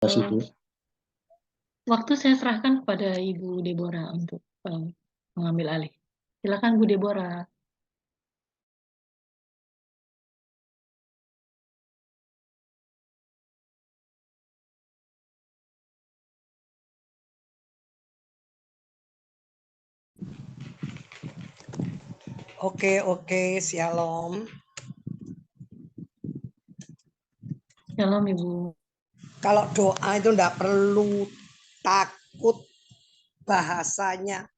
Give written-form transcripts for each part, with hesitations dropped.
kasih Bu. Waktu saya serahkan kepada Ibu Deborah untuk mengambil alih. Silakan Bu Deborah. Oke, shalom. Shalom Ibu. Kalau doa itu enggak perlu takut bahasanya,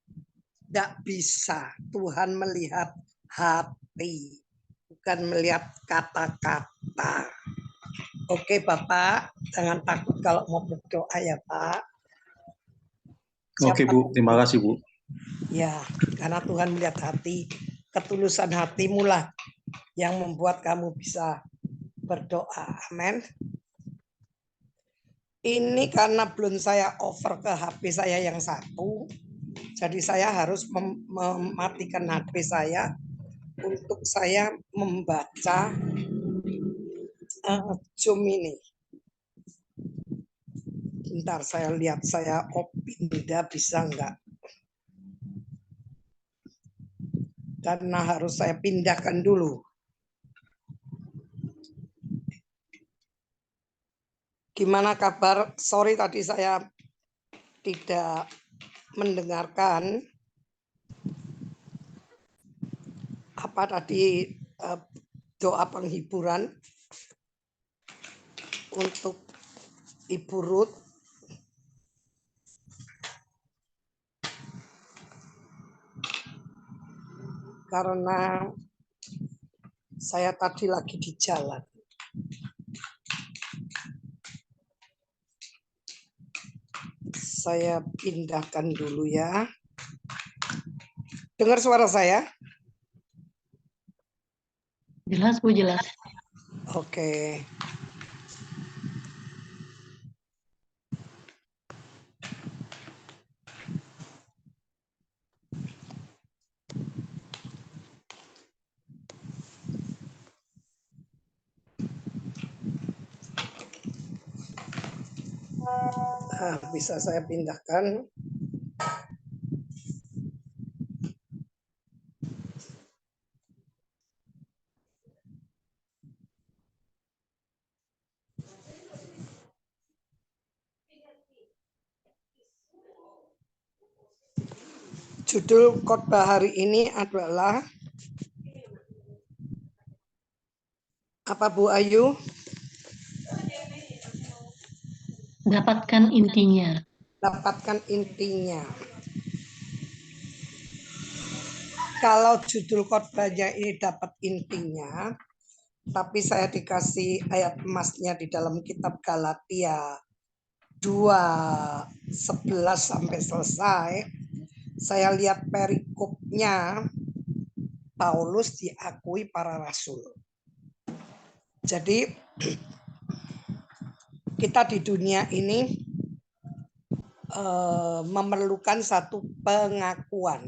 enggak bisa. Tuhan melihat hati, bukan melihat kata-kata. Oke Bapak, jangan takut kalau mau berdoa ya Pak. Oke Bu, terima kasih Bu. Ya, karena Tuhan melihat hati, ketulusan hatimu lah yang membuat kamu bisa berdoa. Amin. Ini karena belum saya over ke HP saya yang satu, jadi saya harus mematikan HP saya untuk saya membaca Zoom ini. Bentar saya lihat saya pindah bisa enggak? Karena harus saya pindahkan dulu. Gimana kabar? Sorry tadi saya tidak mendengarkan apa tadi doa penghiburan untuk Ibu Ruth. Karena saya tadi lagi di jalan. Saya pindahkan dulu ya. Dengar suara saya? Jelas Bu, jelas. Oke. Bisa saya pindahkan. Judul khotbah hari ini adalah apa Bu Ayu? Dapatkan intinya. Dapatkan intinya. Kalau judul khotbahnya ini dapat intinya, tapi saya dikasih ayat emasnya di dalam kitab Galatia 2:11 sampai selesai. Saya lihat perikopnya, Paulus diakui para rasul. Jadi kita di dunia ini memerlukan satu pengakuan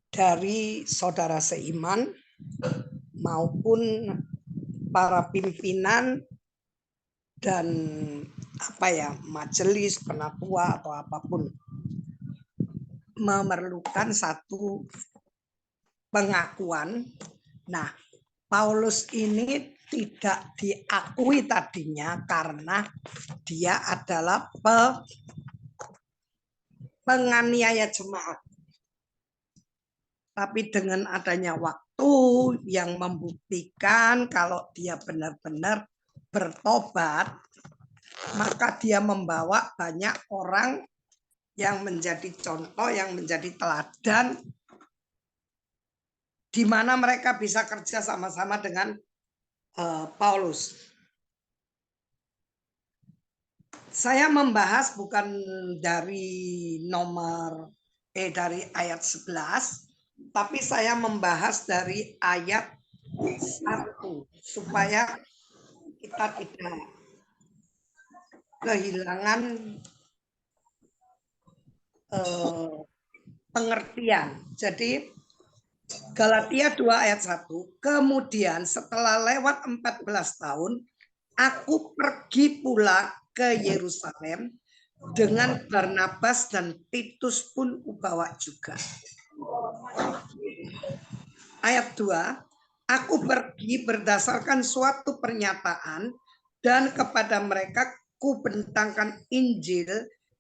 dari saudara seiman maupun para pimpinan dan majelis penatua atau apapun, memerlukan satu pengakuan. Nah, Paulus ini tidak diakui tadinya karena dia adalah penganiaya jemaat. Tapi dengan adanya waktu yang membuktikan kalau dia benar-benar bertobat, maka dia membawa banyak orang yang menjadi contoh, yang menjadi teladan, di mana mereka bisa kerja sama-sama dengan Paulus. Saya membahas bukan dari dari ayat 11, tapi saya membahas dari ayat 1 supaya kita tidak kehilangan pengertian. Jadi Galatia 2 ayat 1, kemudian setelah lewat 14 tahun, aku pergi pula ke Yerusalem dengan Barnabas dan Titus pun kubawa juga. Ayat 2, aku pergi berdasarkan suatu pernyataan dan kepada mereka kubentangkan Injil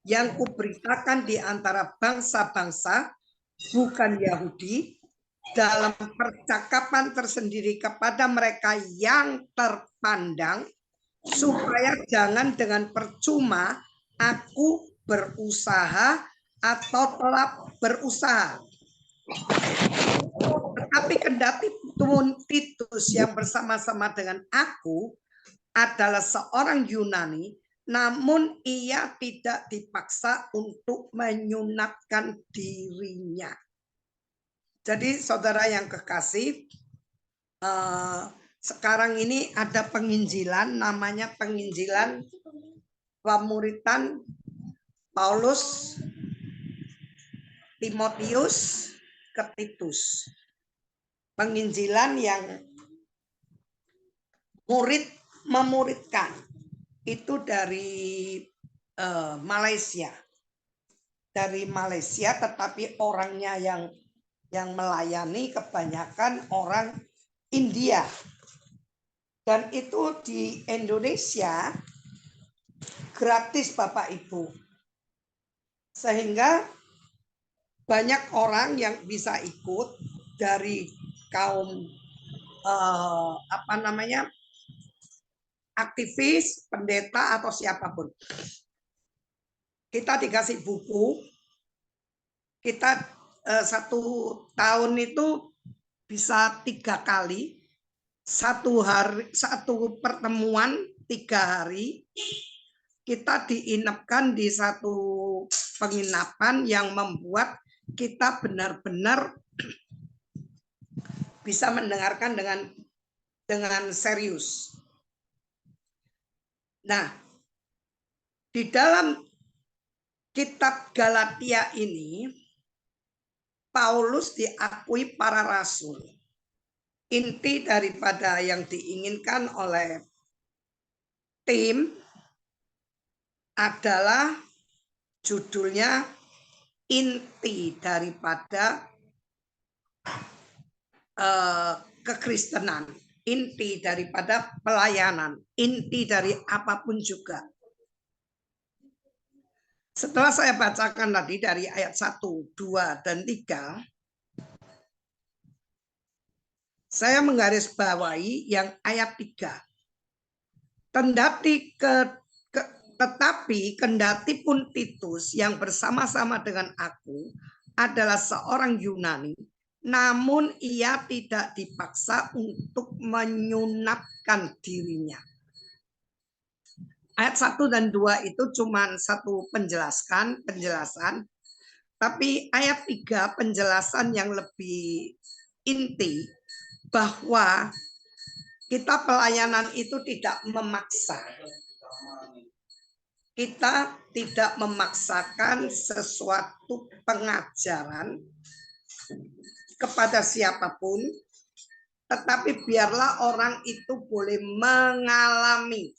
yang kuberitakan di antara bangsa-bangsa bukan Yahudi dalam percakapan tersendiri kepada mereka yang terpandang, supaya jangan dengan percuma aku berusaha atau telah berusaha. Tetapi kendati Titus yang bersama-sama dengan aku adalah seorang Yunani, namun ia tidak dipaksa untuk menyunatkan dirinya. Jadi saudara yang kekasih, sekarang ini ada penginjilan, namanya penginjilan pemuritan Paulus, Timotius ke Titus. Penginjilan yang murid memuridkan itu dari Malaysia. Dari Malaysia, tetapi orangnya yang melayani kebanyakan orang India. Dan itu di Indonesia gratis Bapak Ibu. Sehingga banyak orang yang bisa ikut dari kaum aktivis, pendeta atau siapapun. Kita dikasih buku, kita 1 tahun itu bisa 3 kali, 1 pertemuan 3 hari. Kita diinapkan di satu penginapan yang membuat kita benar-benar bisa mendengarkan dengan serius. Nah, di dalam kitab Galatia ini, Paulus diakui para rasul. Inti daripada yang diinginkan oleh tim adalah judulnya inti daripada kekristenan, inti daripada pelayanan, inti dari apapun juga. Setelah saya bacakan tadi dari ayat 1, 2, dan 3, saya menggarisbawahi yang ayat 3. Tetapi kendati pun Titus yang bersama-sama dengan aku adalah seorang Yunani, namun ia tidak dipaksa untuk menyunatkan dirinya. Ayat 1 dan 2 itu cuma satu penjelasan, tapi ayat 3 penjelasan yang lebih inti bahwa kita pelayanan itu tidak memaksa. Kita tidak memaksakan sesuatu pengajaran kepada siapapun, tetapi biarlah orang itu boleh mengalami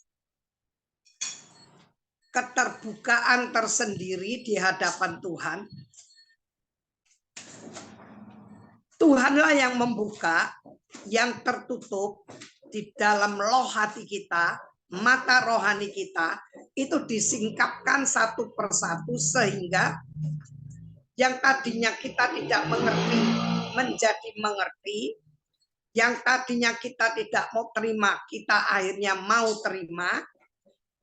keterbukaan tersendiri di hadapan Tuhan. Tuhanlah yang membuka, yang tertutup di dalam loh hati kita, mata rohani kita, itu disingkapkan satu persatu sehingga yang tadinya kita tidak mengerti menjadi mengerti, yang tadinya kita tidak mau terima, kita akhirnya mau terima.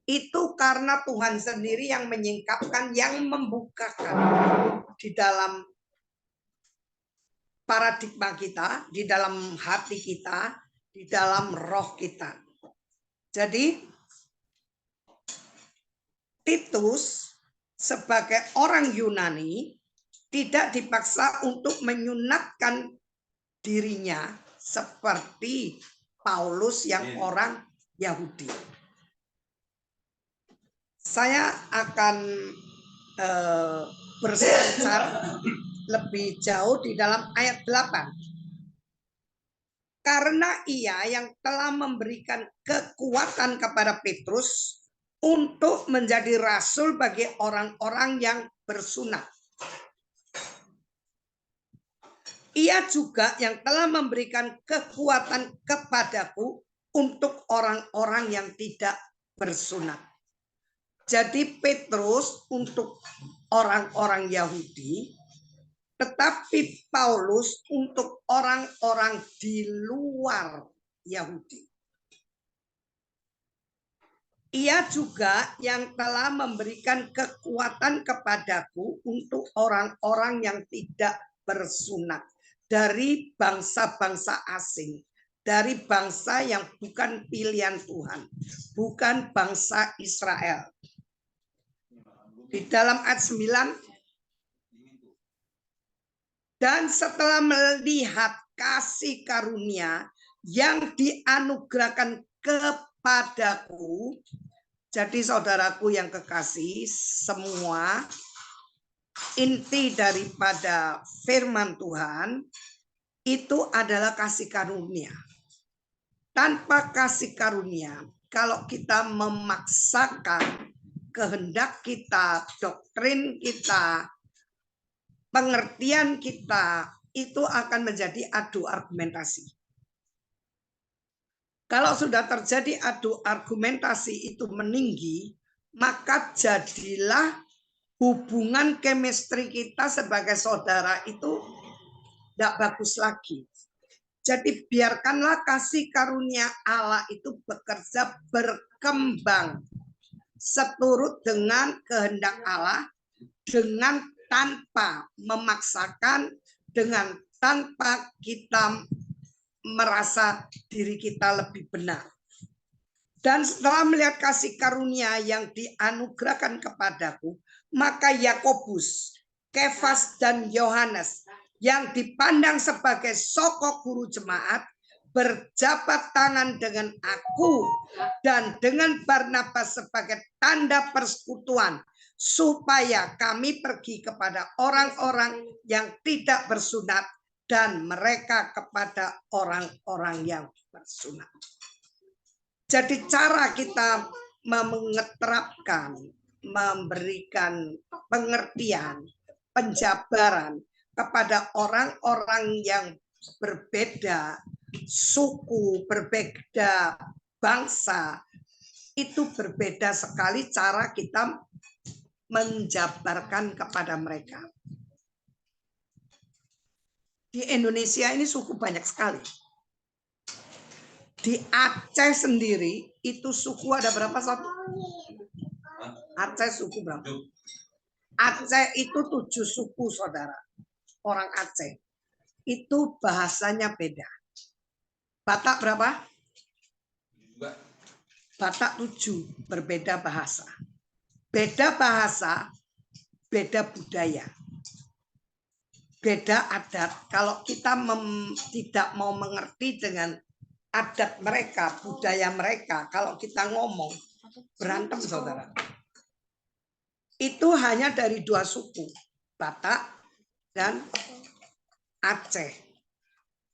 Itu karena Tuhan sendiri yang menyingkapkan, yang membukakan di dalam paradigma kita, di dalam hati kita, di dalam roh kita. Jadi Titus sebagai orang Yunani tidak dipaksa untuk menyunatkan dirinya seperti Paulus yang orang Yahudi. Saya akan bersejar lebih jauh di dalam ayat 8. Karena ia yang telah memberikan kekuatan kepada Petrus untuk menjadi rasul bagi orang-orang yang bersunat. Ia juga yang telah memberikan kekuatan kepadaku untuk orang-orang yang tidak bersunat. Jadi Petrus untuk orang-orang Yahudi, tetapi Paulus untuk orang-orang di luar Yahudi. Ia juga yang telah memberikan kekuatan kepadaku untuk orang-orang yang tidak bersunat dari bangsa-bangsa asing, dari bangsa yang bukan pilihan Tuhan, bukan bangsa Israel. Di dalam ayat 9, dan setelah melihat kasih karunia yang dianugerahkan kepadaku, jadi saudaraku yang kekasih, semua inti daripada firman Tuhan itu adalah kasih karunia. Tanpa kasih karunia, kalau kita memaksakan kehendak kita, doktrin kita, pengertian kita, itu akan menjadi adu argumentasi. Kalau sudah terjadi adu argumentasi itu meninggi, maka jadilah hubungan chemistry kita sebagai saudara itu tidak bagus lagi. Jadi biarkanlah kasih karunia Allah itu bekerja berkembang seturut dengan kehendak Allah, dengan tanpa memaksakan, dengan tanpa kita merasa diri kita lebih benar. Dan setelah melihat kasih karunia yang dianugerahkan kepadaku, maka Yakobus, Kefas, dan Yohanes yang dipandang sebagai sokok guru jemaat berjabat tangan dengan aku dan dengan Barnabas sebagai tanda persekutuan, supaya kami pergi kepada orang-orang yang tidak bersunat dan mereka kepada orang-orang yang bersunat. Jadi cara kita mengeterapkan, memberikan pengertian, penjabaran kepada orang-orang yang berbeda suku, berbeda bangsa, itu berbeda sekali cara kita menjabarkan kepada mereka. Di Indonesia ini suku banyak sekali. Di Aceh sendiri itu suku ada berapa satu? Aceh suku berapa? Aceh itu 7 suku saudara. Orang Aceh. Itu bahasanya beda. Batak berapa? Batak 7, berbeda bahasa. Beda bahasa, beda budaya. Beda adat. Kalau kita tidak mau mengerti dengan adat mereka, budaya mereka, kalau kita ngomong, berantem saudara. Itu hanya dari 2 suku, Batak dan Aceh.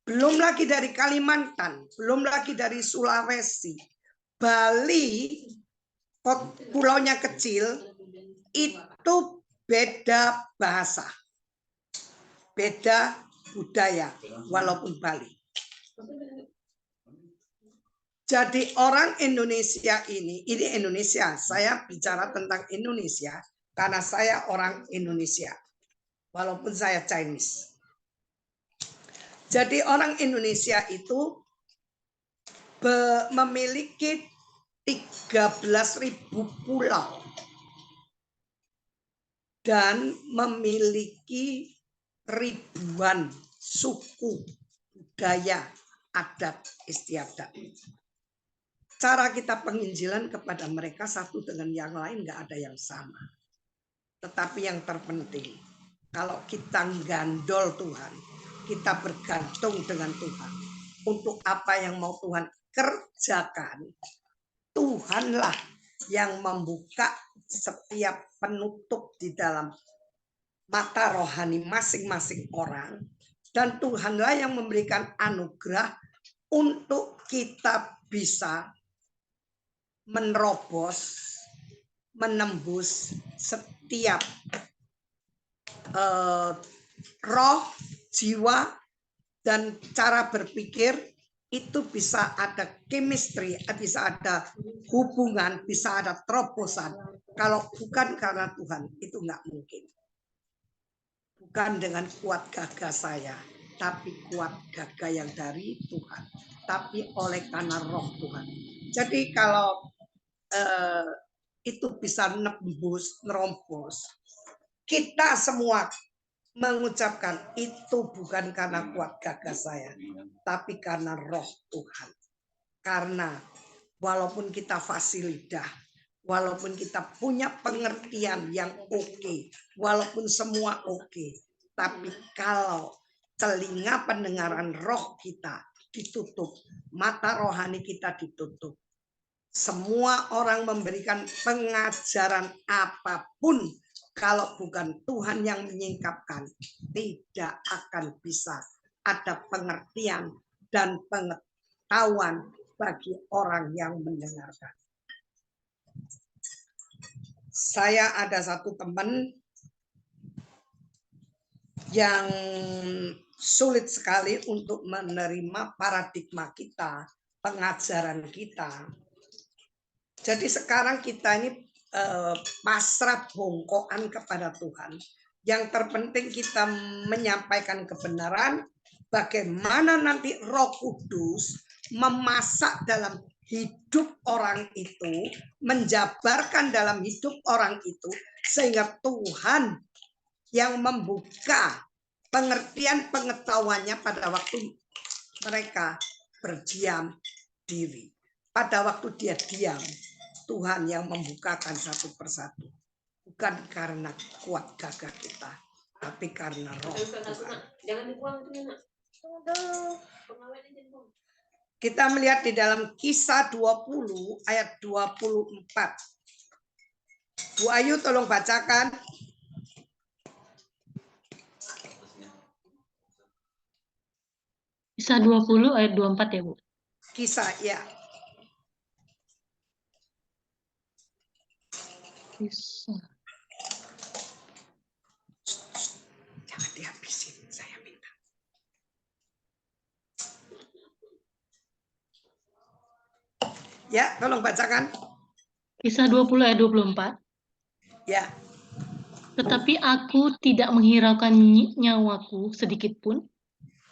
Belum lagi dari Kalimantan, belum lagi dari Sulawesi. Bali, pulaunya kecil, itu beda bahasa. Beda budaya, walaupun Bali. Jadi orang Indonesia ini Indonesia, saya bicara tentang Indonesia karena saya orang Indonesia, walaupun saya Chinese. Jadi orang Indonesia itu memiliki 13.000 pulau dan memiliki ribuan suku, budaya, adat istiadat. Cara kita penginjilan kepada mereka satu dengan yang lain nggak ada yang sama. Tetapi yang terpenting, kalau kita gandol Tuhan, kita bergantung dengan Tuhan. Untuk apa yang mau Tuhan kerjakan, Tuhanlah yang membuka setiap penutup di dalam mata rohani masing-masing orang. Dan Tuhanlah yang memberikan anugerah untuk kita bisa menerobos menembus setiap roh, jiwa, dan cara berpikir. Itu bisa ada chemistry, bisa ada hubungan, bisa ada terobosan. Kalau bukan karena Tuhan, itu nggak mungkin. Bukan dengan kuat gagah saya, tapi kuat gagah yang dari Tuhan. Tapi oleh karena roh Tuhan. Jadi kalau itu bisa nebus, nerompos, kita semua mengucapkan itu bukan karena kuat gagah saya, tapi karena roh Tuhan. Karena walaupun kita fasih lidah, walaupun kita punya pengertian yang oke, walaupun semua oke, tapi kalau telinga pendengaran roh kita ditutup, mata rohani kita ditutup, semua orang memberikan pengajaran apapun, kalau bukan Tuhan yang menyingkapkan, tidak akan bisa ada pengertian dan pengetahuan bagi orang yang mendengarkan. Saya ada satu teman yang sulit sekali untuk menerima paradigma kita, pengajaran kita. Jadi sekarang kita ini pasrah bongkoan kepada Tuhan. Yang terpenting kita menyampaikan kebenaran, bagaimana nanti Roh Kudus memasak dalam hidup orang itu, menjabarkan dalam hidup orang itu, sehingga Tuhan yang membuka pengertian pengetahuannya pada waktu mereka berdiam diri. Pada waktu dia diam, Tuhan yang membukakan satu persatu. Bukan karena kuat gagah kita, tapi karena roh Tuhan. Jangan dibuang itu, Nak. Kita melihat di dalam Kisah 20 ayat 24. Bu Ayu tolong bacakan. Kisah 20 ayat 24 ya, Bu. Kisah, ya. Kisah. Jangan dihabisin, saya minta. Ya, tolong bacakan. Kisah 20 ayat 24. Ya. Tetapi aku tidak menghiraukan nyawaku sedikit pun,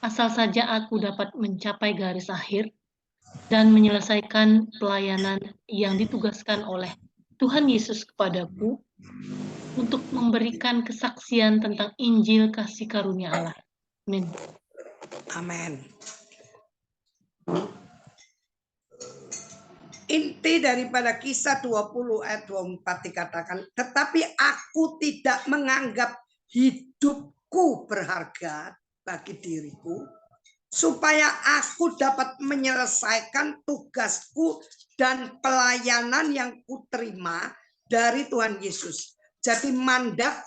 asal saja aku dapat mencapai garis akhir dan menyelesaikan pelayanan yang ditugaskan oleh Tuhan Yesus kepadaku untuk memberikan kesaksian tentang Injil kasih karunia Allah. Amin. Amin. Inti daripada Kisah 20 ayat 24 dikatakan, tetapi aku tidak menganggap hidupku berharga bagi diriku, supaya aku dapat menyelesaikan tugasku dan pelayanan yang kuterima dari Tuhan Yesus. Jadi mandat,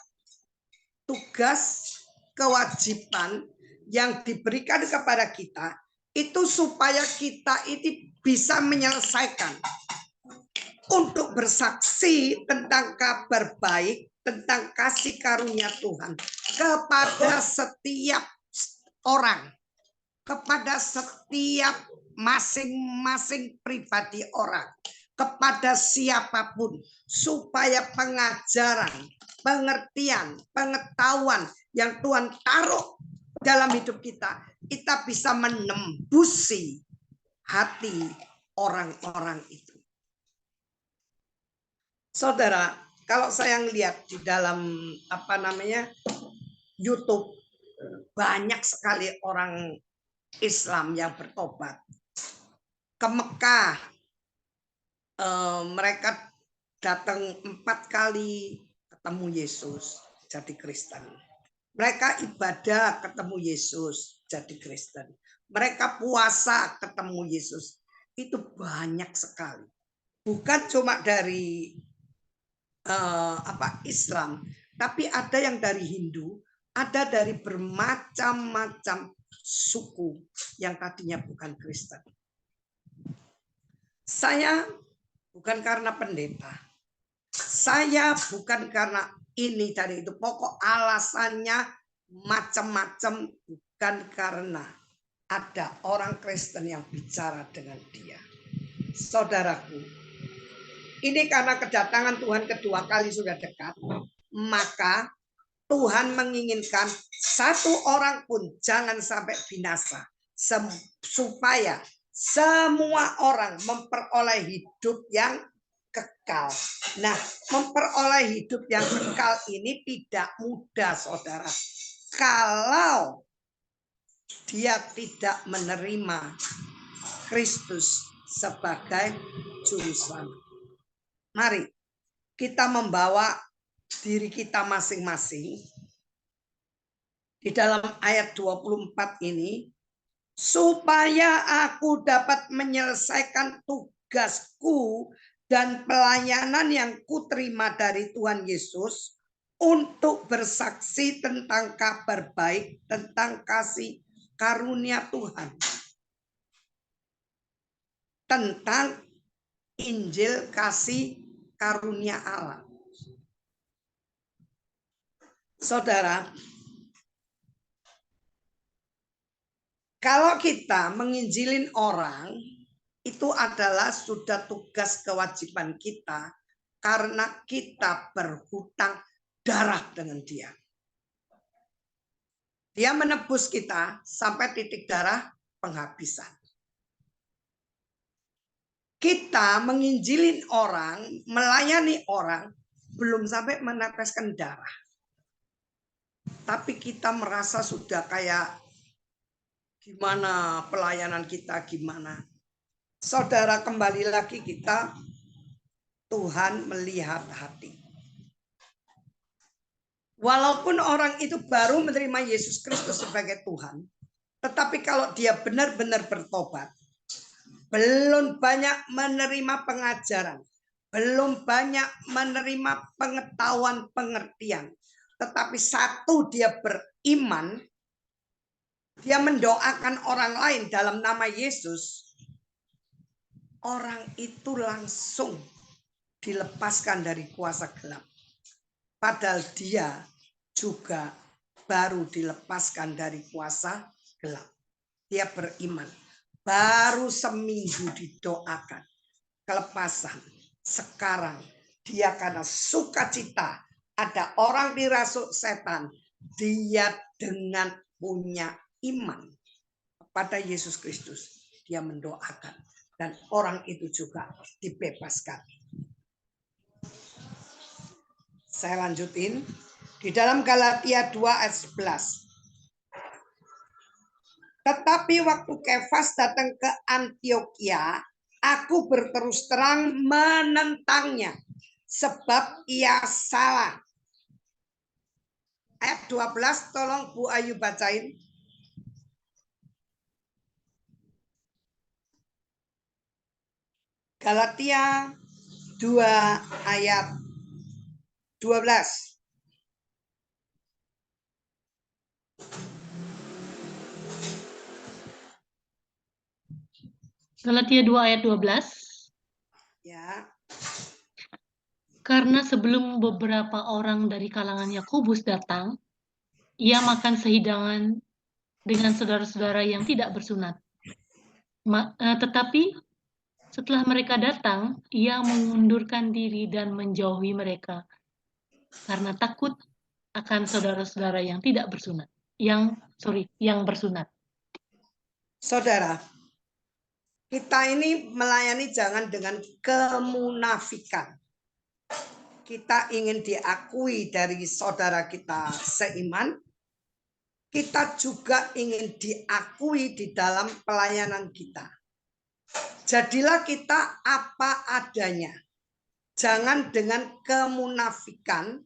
tugas, kewajiban yang diberikan kepada kita itu supaya kita ini bisa menyelesaikan untuk bersaksi tentang kabar baik, tentang kasih karunia Tuhan kepada setiap orang, kepada setiap masing-masing pribadi orang, kepada siapapun, supaya pengajaran, pengertian, pengetahuan yang Tuhan taruh dalam hidup kita, kita bisa menembusi hati orang-orang itu. Saudara, kalau saya lihat di dalam YouTube, banyak sekali orang Islam yang bertobat ke Mekah. Mereka datang 4 kali ketemu Yesus jadi Kristen. Mereka ibadah ketemu Yesus jadi Kristen. Mereka puasa ketemu Yesus. Itu banyak sekali. Bukan cuma dari Islam, tapi ada yang dari Hindu, ada dari bermacam-macam suku yang tadinya bukan Kristen. Saya bukan karena pendeta, Saya bukan karena ini dari itu. Pokok alasannya macam-macam, bukan karena ada orang Kristen yang bicara dengan dia. Saudaraku, ini karena kedatangan Tuhan kedua kali sudah dekat, maka Tuhan menginginkan satu orang pun jangan sampai binasa, supaya semua orang memperoleh hidup yang kekal. Nah, memperoleh hidup yang kekal ini tidak mudah, saudara. Kalau dia tidak menerima Kristus sebagai juru selamat. Mari kita membawa diri kita masing-masing di dalam ayat 24 ini, supaya aku dapat menyelesaikan tugasku dan pelayanan yang kuterima dari Tuhan Yesus untuk bersaksi tentang kabar baik, tentang kasih karunia Tuhan, tentang Injil kasih karunia Allah. Saudara, kalau kita menginjilin orang, itu adalah sudah tugas kewajiban kita karena kita berhutang darah dengan dia. Dia menebus kita sampai titik darah penghabisan. Kita menginjilin orang, melayani orang, belum sampai meneteskan darah. Tapi kita merasa sudah kayak gimana pelayanan kita, gimana. Saudara, kembali lagi kita, Tuhan melihat hati. Walaupun orang itu baru menerima Yesus Kristus sebagai Tuhan, tetapi kalau dia benar-benar bertobat, belum banyak menerima pengajaran, belum banyak menerima pengetahuan, pengertian, tetapi satu dia beriman, dia mendoakan orang lain dalam nama Yesus, orang itu langsung dilepaskan dari kuasa gelap. Padahal dia juga baru dilepaskan dari kuasa gelap. Dia beriman. Baru seminggu didoakan kelepasan. Sekarang dia karena sukacita. Ada orang dirasuk setan. Dia dengan punya iman kepada Yesus Kristus. Dia mendoakan. Dan orang itu juga dibebaskan. Saya lanjutin. Di dalam Galatia 2 ayat 11. Tetapi waktu Kefas datang ke Antiokhia, aku berterus terang menentangnya. Sebab ia salah. Ayat 12, tolong Bu Ayu bacain. Galatia 2 ayat 12. Galatia 2 ayat 12. Ya. Karena sebelum beberapa orang dari kalangan Yakobus datang, ia makan sehidangan dengan saudara-saudara yang tidak bersunat. Tetapi setelah mereka datang, ia mengundurkan diri dan menjauhi mereka karena takut akan saudara-saudara yang tidak bersunat, yang bersunat. Saudara, kita ini melayani jangan dengan kemunafikan. Kita ingin diakui dari saudara kita seiman. Kita juga ingin diakui di dalam pelayanan kita. Jadilah kita apa adanya. Jangan dengan kemunafikan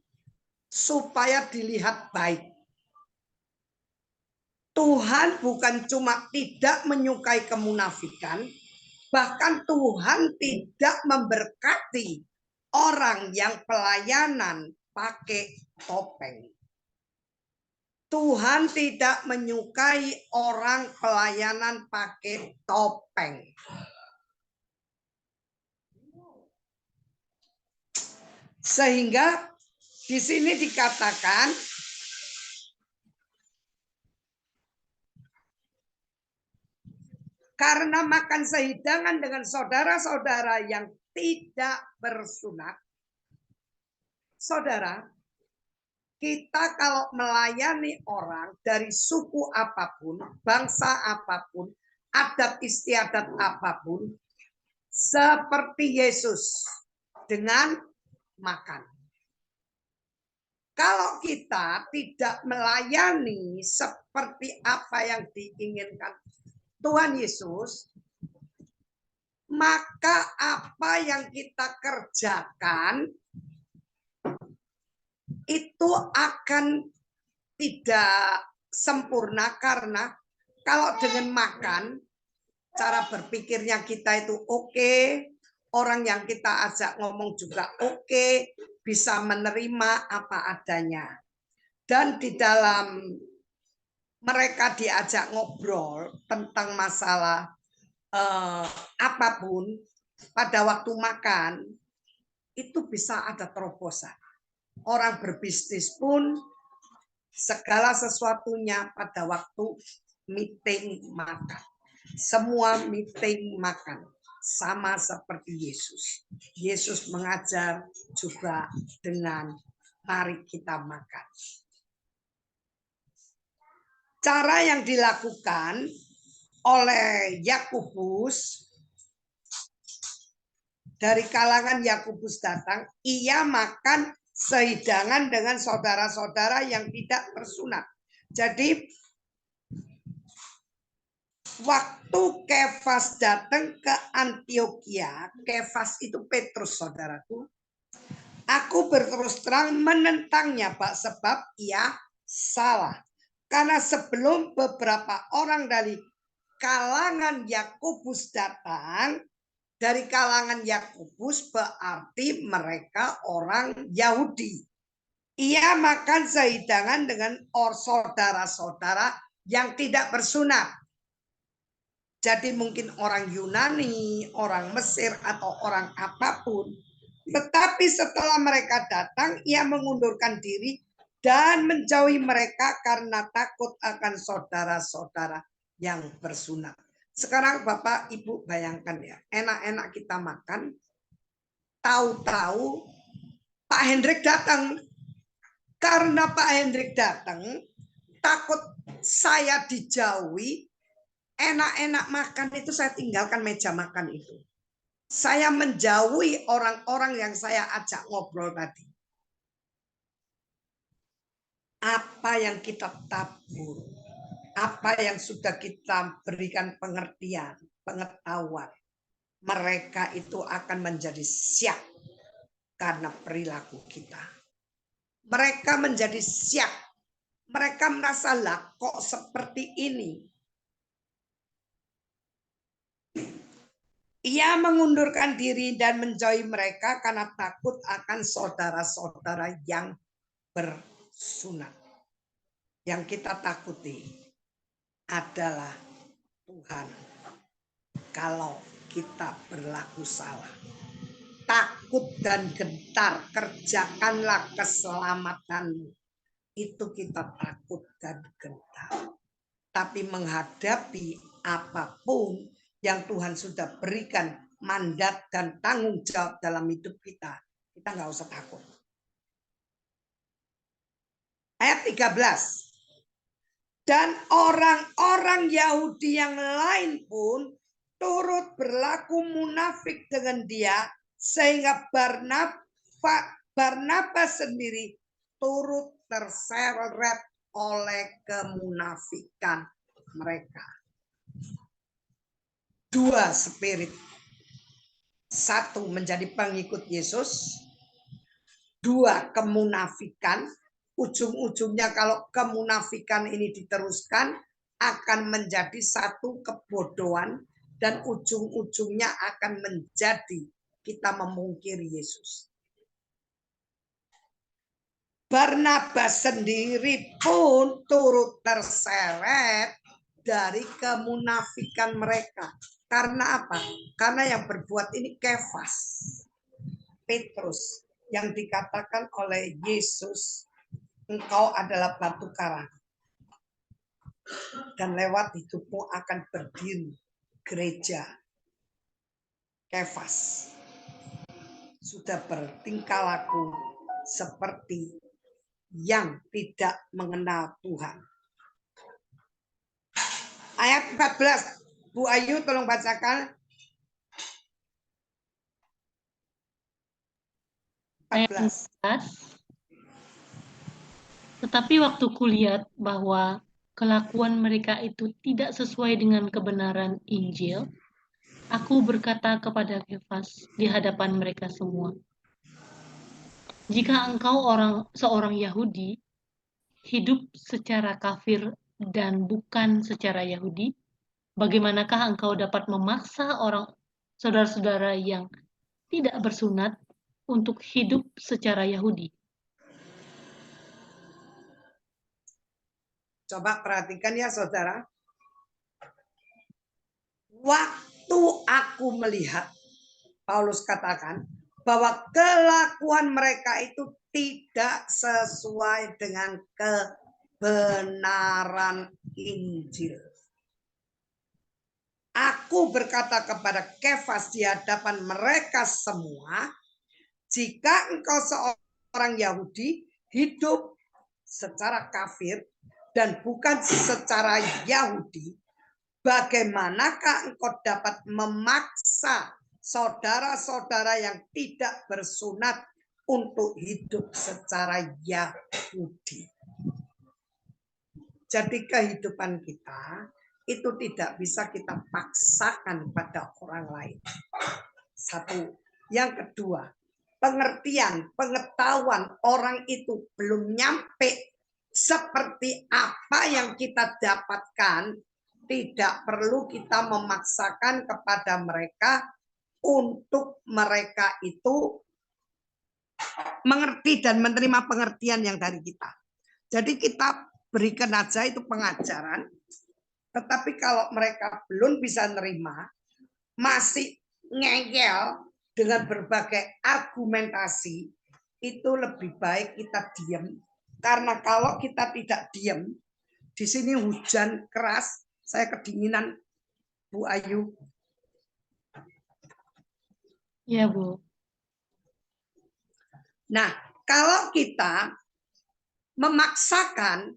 supaya dilihat baik. Tuhan bukan cuma tidak menyukai kemunafikan, bahkan Tuhan tidak memberkati orang yang pelayanan pakai topeng. Tuhan tidak menyukai orang pelayanan pakai topeng. Sehingga di sini dikatakan karena makan sehidangan dengan saudara-saudara yang tidak bersunat. Saudara, kita kalau melayani orang dari suku apapun, bangsa apapun, adat istiadat apapun, seperti Yesus dengan makan. Kalau kita tidak melayani seperti apa yang diinginkan Tuhan Yesus, maka apa yang kita kerjakan itu akan tidak sempurna, karena kalau dengan makan, cara berpikirnya kita itu oke, orang yang kita ajak ngomong juga oke, bisa menerima apa adanya. Dan di dalam mereka diajak ngobrol tentang masalah apapun, pada waktu makan, itu bisa ada terobosan. Orang berbisnis pun segala sesuatunya pada waktu meeting makan. Semua meeting makan. Sama seperti Yesus. Yesus mengajar juga dengan mari kita makan. Cara yang dilakukan oleh Yakobus, dari kalangan Yakobus datang, ia makan sehidangan dengan saudara-saudara yang tidak bersunat. Jadi waktu Kefas datang ke Antioquia, Kefas itu Petrus, saudaraku, aku berterus terang menentangnya, Pak, sebab ia salah. Karena sebelum beberapa orang dari kalangan Yakobus datang, dari kalangan Yakobus berarti mereka orang Yahudi. Ia makan sehidangan dengan saudara-saudara yang tidak bersunat. Jadi mungkin orang Yunani, orang Mesir, atau orang apapun. Tetapi setelah mereka datang, ia mengundurkan diri dan menjauhi mereka karena takut akan saudara-saudara yang bersunat. Sekarang Bapak Ibu bayangkan ya, enak-enak kita makan, tahu-tahu Pak Hendrik datang. Karena Pak Hendrik datang, takut saya dijauhi, enak-enak makan itu saya tinggalkan meja makan itu. Saya menjauhi orang-orang yang saya ajak ngobrol tadi. Apa yang kita tabur, apa yang sudah kita berikan pengertian, pengetahuan, mereka itu akan menjadi siap karena perilaku kita. Mereka menjadi siap. Mereka merasa lah kok seperti ini. Ia mengundurkan diri dan menjauhi mereka karena takut akan saudara-saudara yang bersunat. Yang kita takuti adalah Tuhan. Kalau kita berlaku salah, takut dan gentar, kerjakanlah keselamatanmu. Itu kita takut dan gentar. Tapi menghadapi apapun yang Tuhan sudah berikan mandat dan tanggung jawab dalam hidup kita, kita nggak usah takut. Ayat 13. Dan orang-orang Yahudi yang lain pun turut berlaku munafik dengan dia, sehingga Barnabas sendiri turut terseret oleh kemunafikan mereka. Dua spirit. Satu, menjadi pengikut Yesus. Dua, kemunafikan. Ujung-ujungnya kalau kemunafikan ini diteruskan akan menjadi satu kebodohan dan ujung-ujungnya akan menjadi kita memungkiri Yesus. Barnabas sendiri pun turut terseret dari kemunafikan mereka. Karena apa? Karena yang berbuat ini Kefas, Petrus. yang dikatakan oleh Yesus, engkau adalah batu karang. Dan lewat hidupmu akan berdiri gereja. Kefas sudah bertingkah laku seperti yang tidak mengenal Tuhan. Ayat 14, Bu Ayu tolong bacakan. Ayat 14. Tetapi waktu kulihat bahwa kelakuan mereka itu tidak sesuai dengan kebenaran Injil, aku berkata kepada Kefas di hadapan mereka semua, jika engkau seorang Yahudi, hidup secara kafir dan bukan secara Yahudi, bagaimanakah engkau dapat memaksa orang saudara-saudara yang tidak bersunat untuk hidup secara Yahudi? Coba perhatikan ya saudara. Waktu aku melihat, Paulus katakan, bahwa kelakuan mereka itu tidak sesuai dengan kebenaran Injil. Aku berkata kepada Kefas di hadapan mereka semua, jika engkau seorang Yahudi hidup secara kafir dan bukan secara Yahudi, bagaimanakah engkau dapat memaksa saudara-saudara yang tidak bersunat untuk hidup secara Yahudi? Jadi kehidupan kita itu tidak bisa kita paksakan pada orang lain. Satu. Yang kedua, pengertian, pengetahuan orang itu belum nyampe seperti apa yang kita dapatkan, tidak perlu kita memaksakan kepada mereka untuk mereka itu mengerti dan menerima pengertian yang dari kita. Jadi kita berikan aja itu pengajaran, tetapi kalau mereka belum bisa nerima, masih ngeyel dengan berbagai argumentasi, itu lebih baik kita diam. Karena kalau kita tidak diam, di sini hujan keras, saya kedinginan, Bu Ayu. Ya, Bu. Nah, kalau kita memaksakan,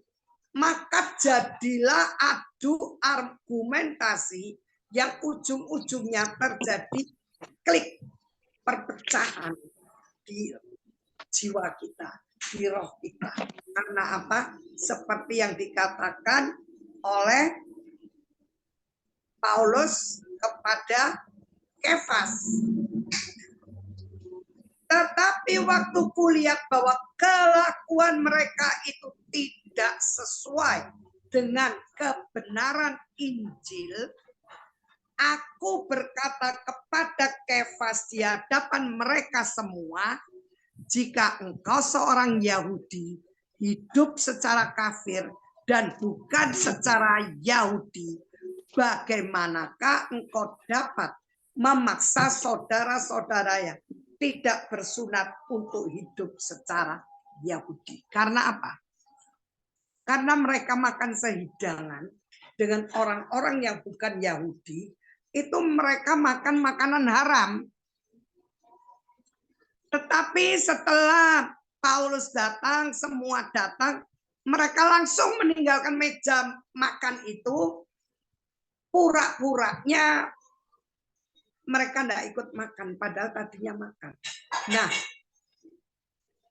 maka jadilah adu argumentasi yang ujung-ujungnya terjadi klik perpecahan di jiwa kita, di roh kita. Karena apa? Seperti yang dikatakan oleh Paulus kepada Kefas. Tetapi waktu kulihat bahwa kelakuan mereka itu tidak sesuai dengan kebenaran Injil, aku berkata kepada Kefas di hadapan mereka semua, jika engkau seorang Yahudi hidup secara kafir dan bukan secara Yahudi, bagaimanakah engkau dapat memaksa saudara-saudara yang tidak bersunat untuk hidup secara Yahudi? Karena apa? Karena mereka makan sehidangan dengan orang-orang yang bukan Yahudi, itu mereka makan makanan haram. Tetapi setelah Paulus datang, semua datang, mereka langsung meninggalkan meja makan itu, pura-puranya mereka tidak ikut makan, padahal tadinya makan. Nah,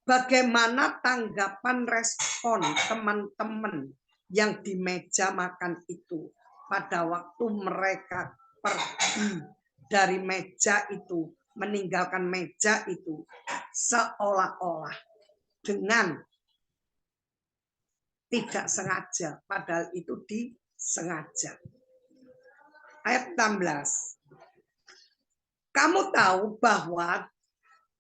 bagaimana tanggapan respon teman-teman yang di meja makan itu pada waktu mereka pergi dari meja itu, meninggalkan meja itu, seolah-olah dengan tidak sengaja, padahal itu disengaja. Ayat 16. Kamu tahu bahwa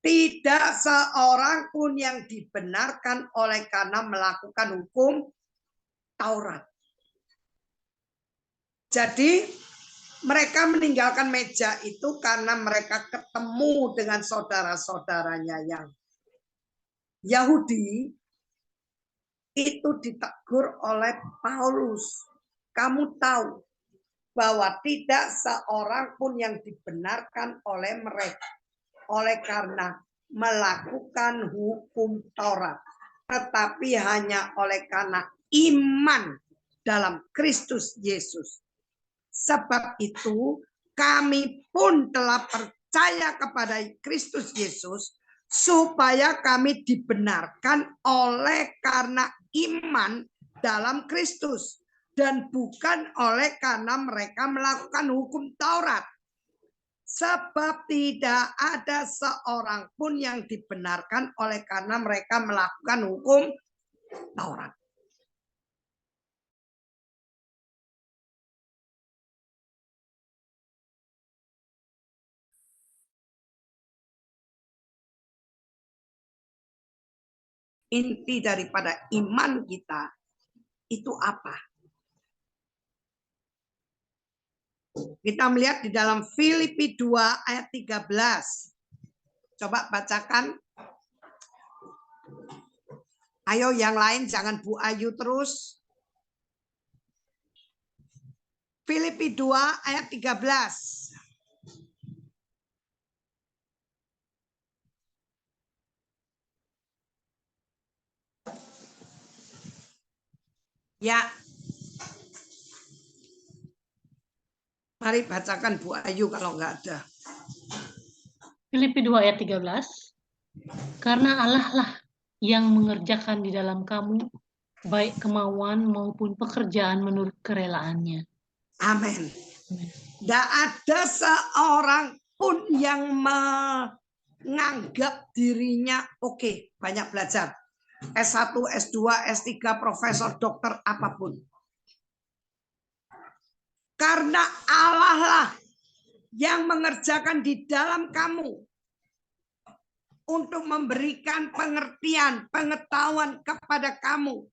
tidak seorang pun yang dibenarkan oleh karena melakukan hukum Taurat. Jadi mereka meninggalkan meja itu karena mereka ketemu dengan saudara-saudaranya yang Yahudi itu ditegur oleh Paulus. Kamu tahu bahwa tidak seorang pun yang dibenarkan oleh mereka oleh karena melakukan hukum Taurat, tetapi hanya oleh karena iman dalam Kristus Yesus. Sebab itu kami pun telah percaya kepada Kristus Yesus supaya kami dibenarkan oleh karena iman dalam Kristus dan bukan oleh karena mereka melakukan hukum Taurat. Sebab tidak ada seorang pun yang dibenarkan oleh karena mereka melakukan hukum Taurat. Inti daripada iman kita itu apa? Kita melihat di dalam Filipi 2 ayat 13. Coba bacakan. Ayo yang lain, jangan Bu Ayu terus. Filipi 2 ayat 13. Ya. Mari bacakan Bu Ayu kalau nggak ada. Filipi 2 ayat 13. Karena Allah lah yang mengerjakan di dalam kamu baik kemauan maupun pekerjaan menurut kerelaannya. Amin. Tidak ada seorang pun yang menganggap dirinya oke, banyak belajar. S1, S2, S3, profesor, dokter, apapun. Karena Allah lah yang mengerjakan di dalam kamu untuk memberikan pengertian, pengetahuan kepada kamu.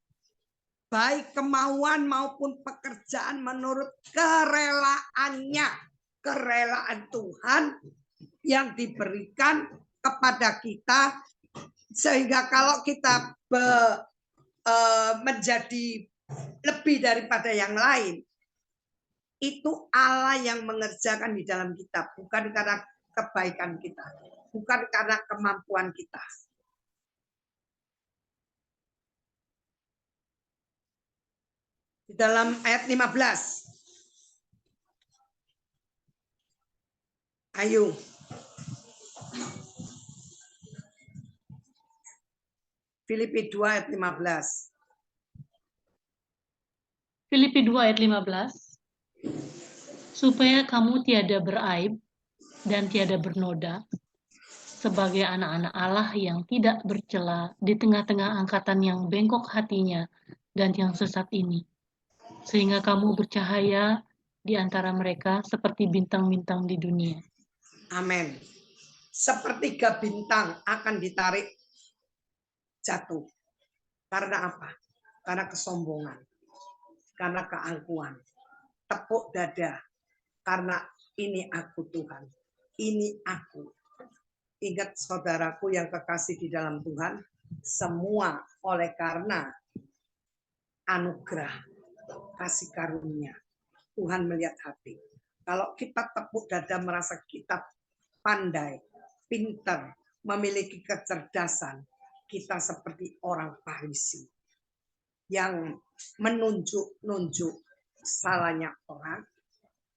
Baik kemauan maupun pekerjaan menurut kerelaannya. Kerelaan Tuhan yang diberikan kepada kita. Sehingga kalau kita menjadi lebih daripada yang lain, itu Allah yang mengerjakan di dalam kita, bukan karena kebaikan kita, bukan karena kemampuan kita. Di dalam ayat 15. Ayo. Filipi 2 ayat 15. Filipi 2 ayat 15. Supaya kamu tiada beraib dan tiada bernoda, sebagai anak-anak Allah yang tidak bercela di tengah-tengah angkatan yang bengkok hatinya dan yang sesat ini. Sehingga kamu bercahaya di antara mereka seperti bintang-bintang di dunia. Amin. Sepertiga bintang akan ditarik jatuh. Karena apa? Karena kesombongan. Karena keangkuhan. Tepuk dada. Karena ini aku Tuhan. Ini aku. Ingat saudaraku yang kekasih di dalam Tuhan. Semua oleh karena anugerah. Kasih karunia. Tuhan melihat hati. Kalau kita tepuk dada merasa kita pandai, pintar, memiliki kecerdasan, kita seperti orang Farisi yang menunjuk-nunjuk salahnya orang,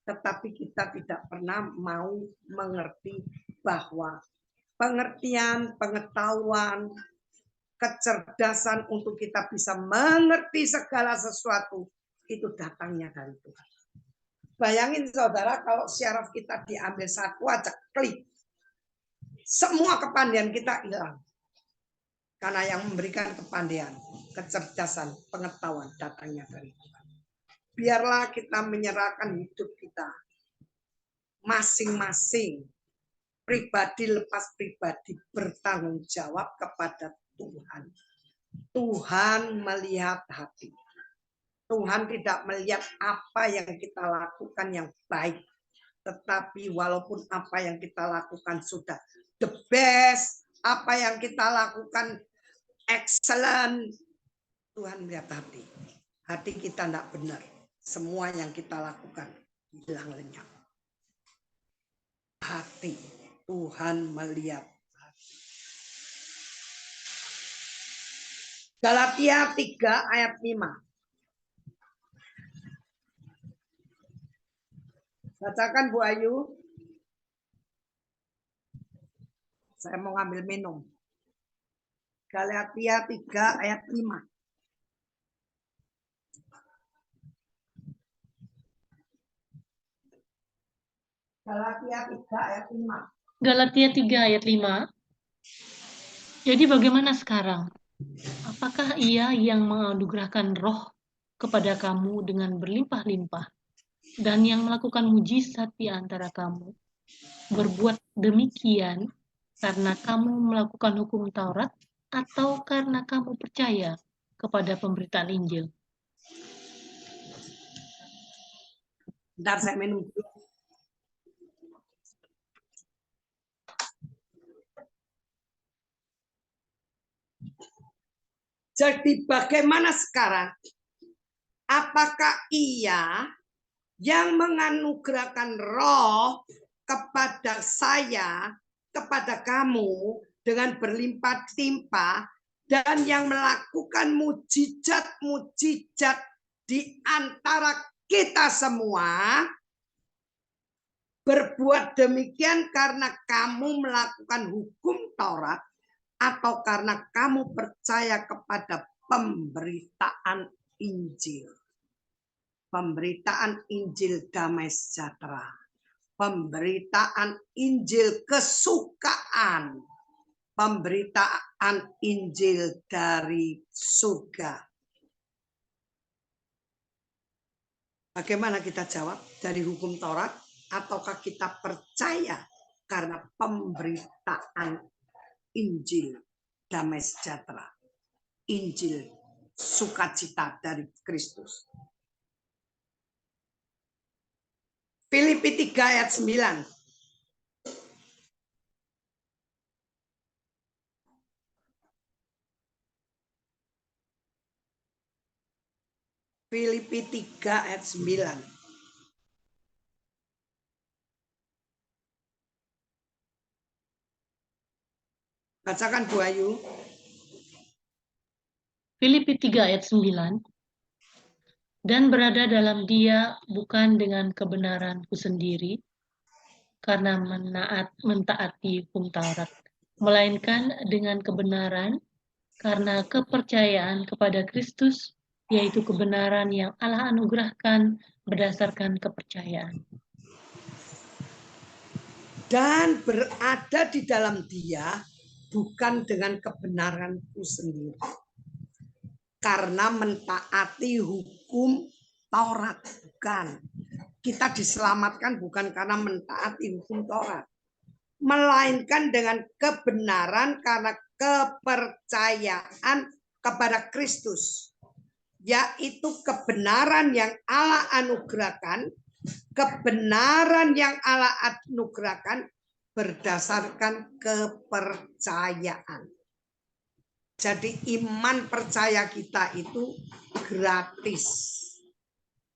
tetapi kita tidak pernah mau mengerti bahwa pengertian, pengetahuan, kecerdasan untuk kita bisa mengerti segala sesuatu itu datangnya dari Tuhan. Bayangin saudara, kalau syaraf kita diambil satu aja klik, semua kepandaian kita hilang. Karena yang memberikan kepandaian, kecerdasan, pengetahuan datangnya dari Tuhan. Biarlah kita menyerahkan hidup kita masing-masing, pribadi lepas pribadi, bertanggung jawab kepada Tuhan. Tuhan melihat hati. Tuhan tidak melihat apa yang kita lakukan yang baik. Tetapi walaupun apa yang kita lakukan sudah the best, apa yang kita lakukan excellent. Tuhan melihat hati. Hati kita tidak benar. Semua yang kita lakukan hilang lenyap. Hati. Tuhan melihat hati. Galatia 3 ayat 5. Bacakan Bu Ayu. Saya mau ngambil minum. Galatia 3 ayat 5. Galatia 3 ayat 5. Galatia 3 ayat 5. Jadi bagaimana sekarang? Apakah Ia yang menganugerahkan roh kepada kamu dengan berlimpah-limpah dan yang melakukan mujizat di antara kamu berbuat demikian karena kamu melakukan hukum Taurat atau karena kamu percaya kepada pemberitaan Injil? Bentar saya minum dulu. Jadi bagaimana sekarang? Apakah Ia yang menganugerahkan roh kepada saya, kepada kamu dengan berlimpah-limpah dan yang melakukan mujizat-mujizat di antara kita semua, berbuat demikian karena kamu melakukan hukum Taurat atau karena kamu percaya kepada pemberitaan Injil. Pemberitaan Injil damai sejahtera. Pemberitaan Injil kesukaan. Pemberitaan Injil dari surga. Bagaimana kita jawab? Dari hukum Taurat ataukah kita percaya karena pemberitaan Injil damai sejahtera, Injil sukacita dari Kristus. Filipi 3 ayat 9. Filipi 3 ayat 9. Bacakan Bu Ayu. Filipi 3 ayat 9. Dan berada dalam Dia bukan dengan kebenaranku sendiri, karena mentaati hukum Taurat, melainkan dengan kebenaran karena kepercayaan kepada Kristus, yaitu kebenaran yang Allah anugerahkan berdasarkan kepercayaan. Dan berada di dalam Dia bukan dengan kebenaranku sendiri, karena mentaati hukum Taurat. Bukan. Kita diselamatkan bukan karena mentaati hukum Taurat, melainkan dengan kebenaran karena kepercayaan kepada Kristus, yaitu kebenaran yang Allah anugerahkan, kebenaran yang Allah anugerahkan berdasarkan kepercayaan. Jadi iman percaya kita itu gratis.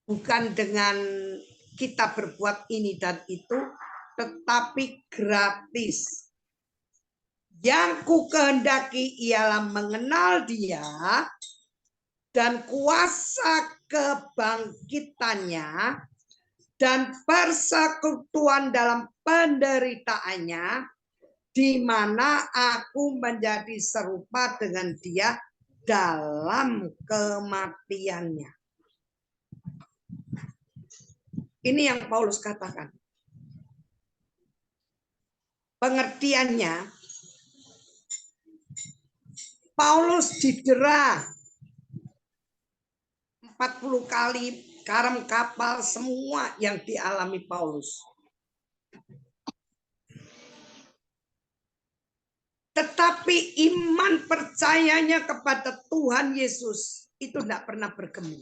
Bukan dengan kita berbuat ini dan itu, tetapi gratis. Yang ku kehendaki ialah mengenal Dia dan kuasa kebangkitannya dan persekutuan dalam penderitaannya, di mana aku menjadi serupa dengan Dia dalam kematiannya. Ini yang Paulus katakan. Pengertiannya, Paulus didera 40 kali, karam kapal, semua yang dialami Paulus. Tetapi iman percayanya kepada Tuhan Yesus itu tidak pernah bergeming.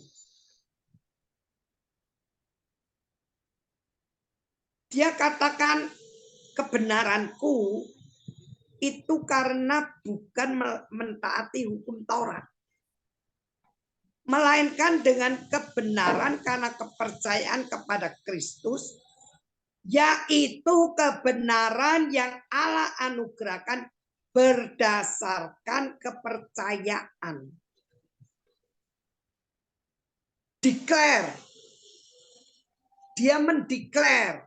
Dia katakan kebenaranku itu karena bukan mentaati hukum Taurat, melainkan dengan kebenaran karena kepercayaan kepada Kristus, yaitu kebenaran yang Allah anugerahkan berdasarkan kepercayaan. Declare. Dia mendeklar,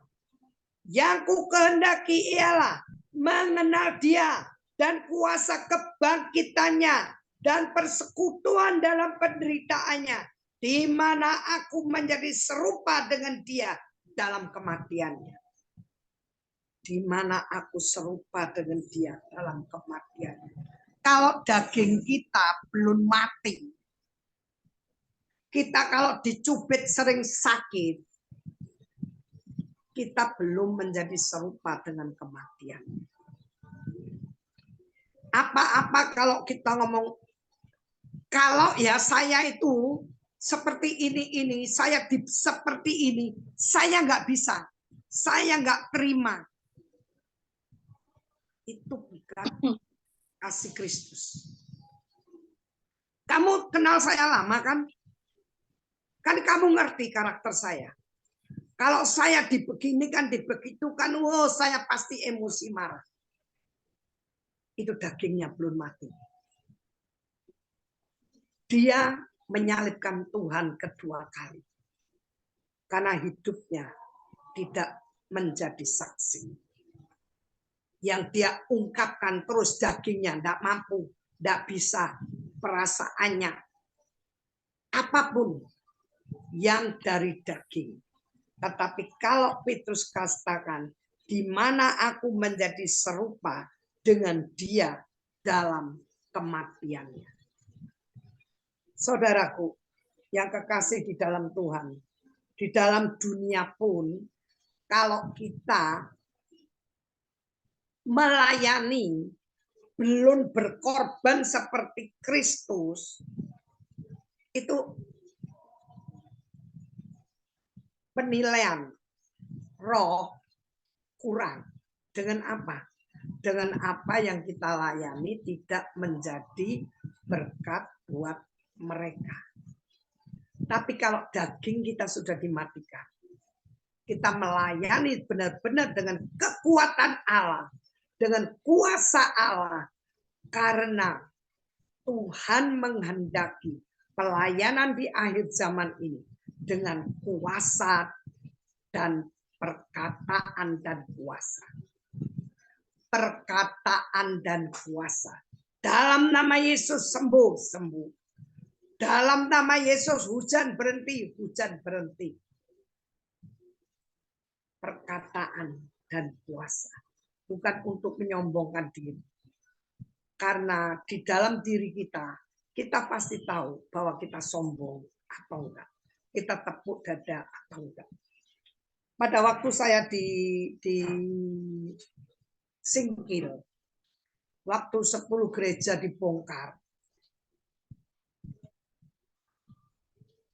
yang ku kehendaki ialah mengenal dia dan kuasa kebangkitannya dan persekutuan dalam penderitaannya, di mana aku menjadi serupa dengan dia dalam kematiannya. Di mana aku serupa dengan dia dalam kematiannya. Kalau daging kita belum mati, kita kalau dicubit sering sakit, kita belum menjadi serupa dengan kematian. Apa-apa kalau kita ngomong, kalau ya saya itu seperti ini, saya seperti ini, saya nggak bisa, saya nggak terima. Itu bukan kasih Kristus. Kamu kenal saya lama kan? Kan kamu ngerti karakter saya. Kalau saya dibeginikan, dibegitukan, wow, saya pasti emosi marah. Itu dagingnya belum mati. Dia menyalibkan Tuhan kedua kali. Karena hidupnya tidak menjadi saksi. Yang dia ungkapkan terus dagingnya, tidak mampu, tidak bisa, perasaannya. Apapun yang dari daging. Tetapi kalau Petrus katakan, di mana aku menjadi serupa dengan dia dalam kematiannya. Saudaraku, yang kekasih di dalam Tuhan, di dalam dunia pun, kalau kita melayani, belum berkorban seperti Kristus, itu penilaian roh kurang. Dengan apa? Dengan apa yang kita layani tidak menjadi berkat buat mereka. Tapi kalau daging kita sudah dimatikan, kita melayani benar-benar dengan kekuatan Allah, dengan kuasa Allah, karena Tuhan menghendaki pelayanan di akhir zaman ini dengan kuasa dan perkataan dan kuasa. Perkataan dan kuasa. Dalam nama Yesus sembuh, sembuh. Dalam nama Yesus hujan berhenti, hujan berhenti. Perkataan dan kuasa. Bukan untuk menyombongkan diri. Karena di dalam diri kita, kita pasti tahu bahwa kita sombong atau enggak. Kita tepuk dada atau enggak. Pada waktu saya di Singkil, waktu 10 gereja dibongkar,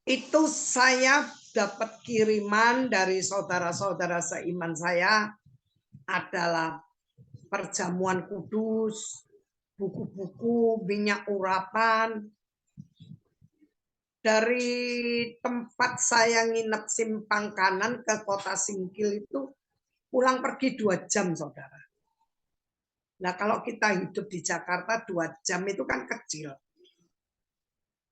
itu saya dapat kiriman dari saudara-saudara seiman saya adalah perjamuan kudus, buku-buku, minyak urapan. Dari tempat saya nginep simpang kanan ke kota Singkil itu pulang pergi 2 jam, saudara. Nah, kalau kita hidup di Jakarta 2 jam itu kan kecil.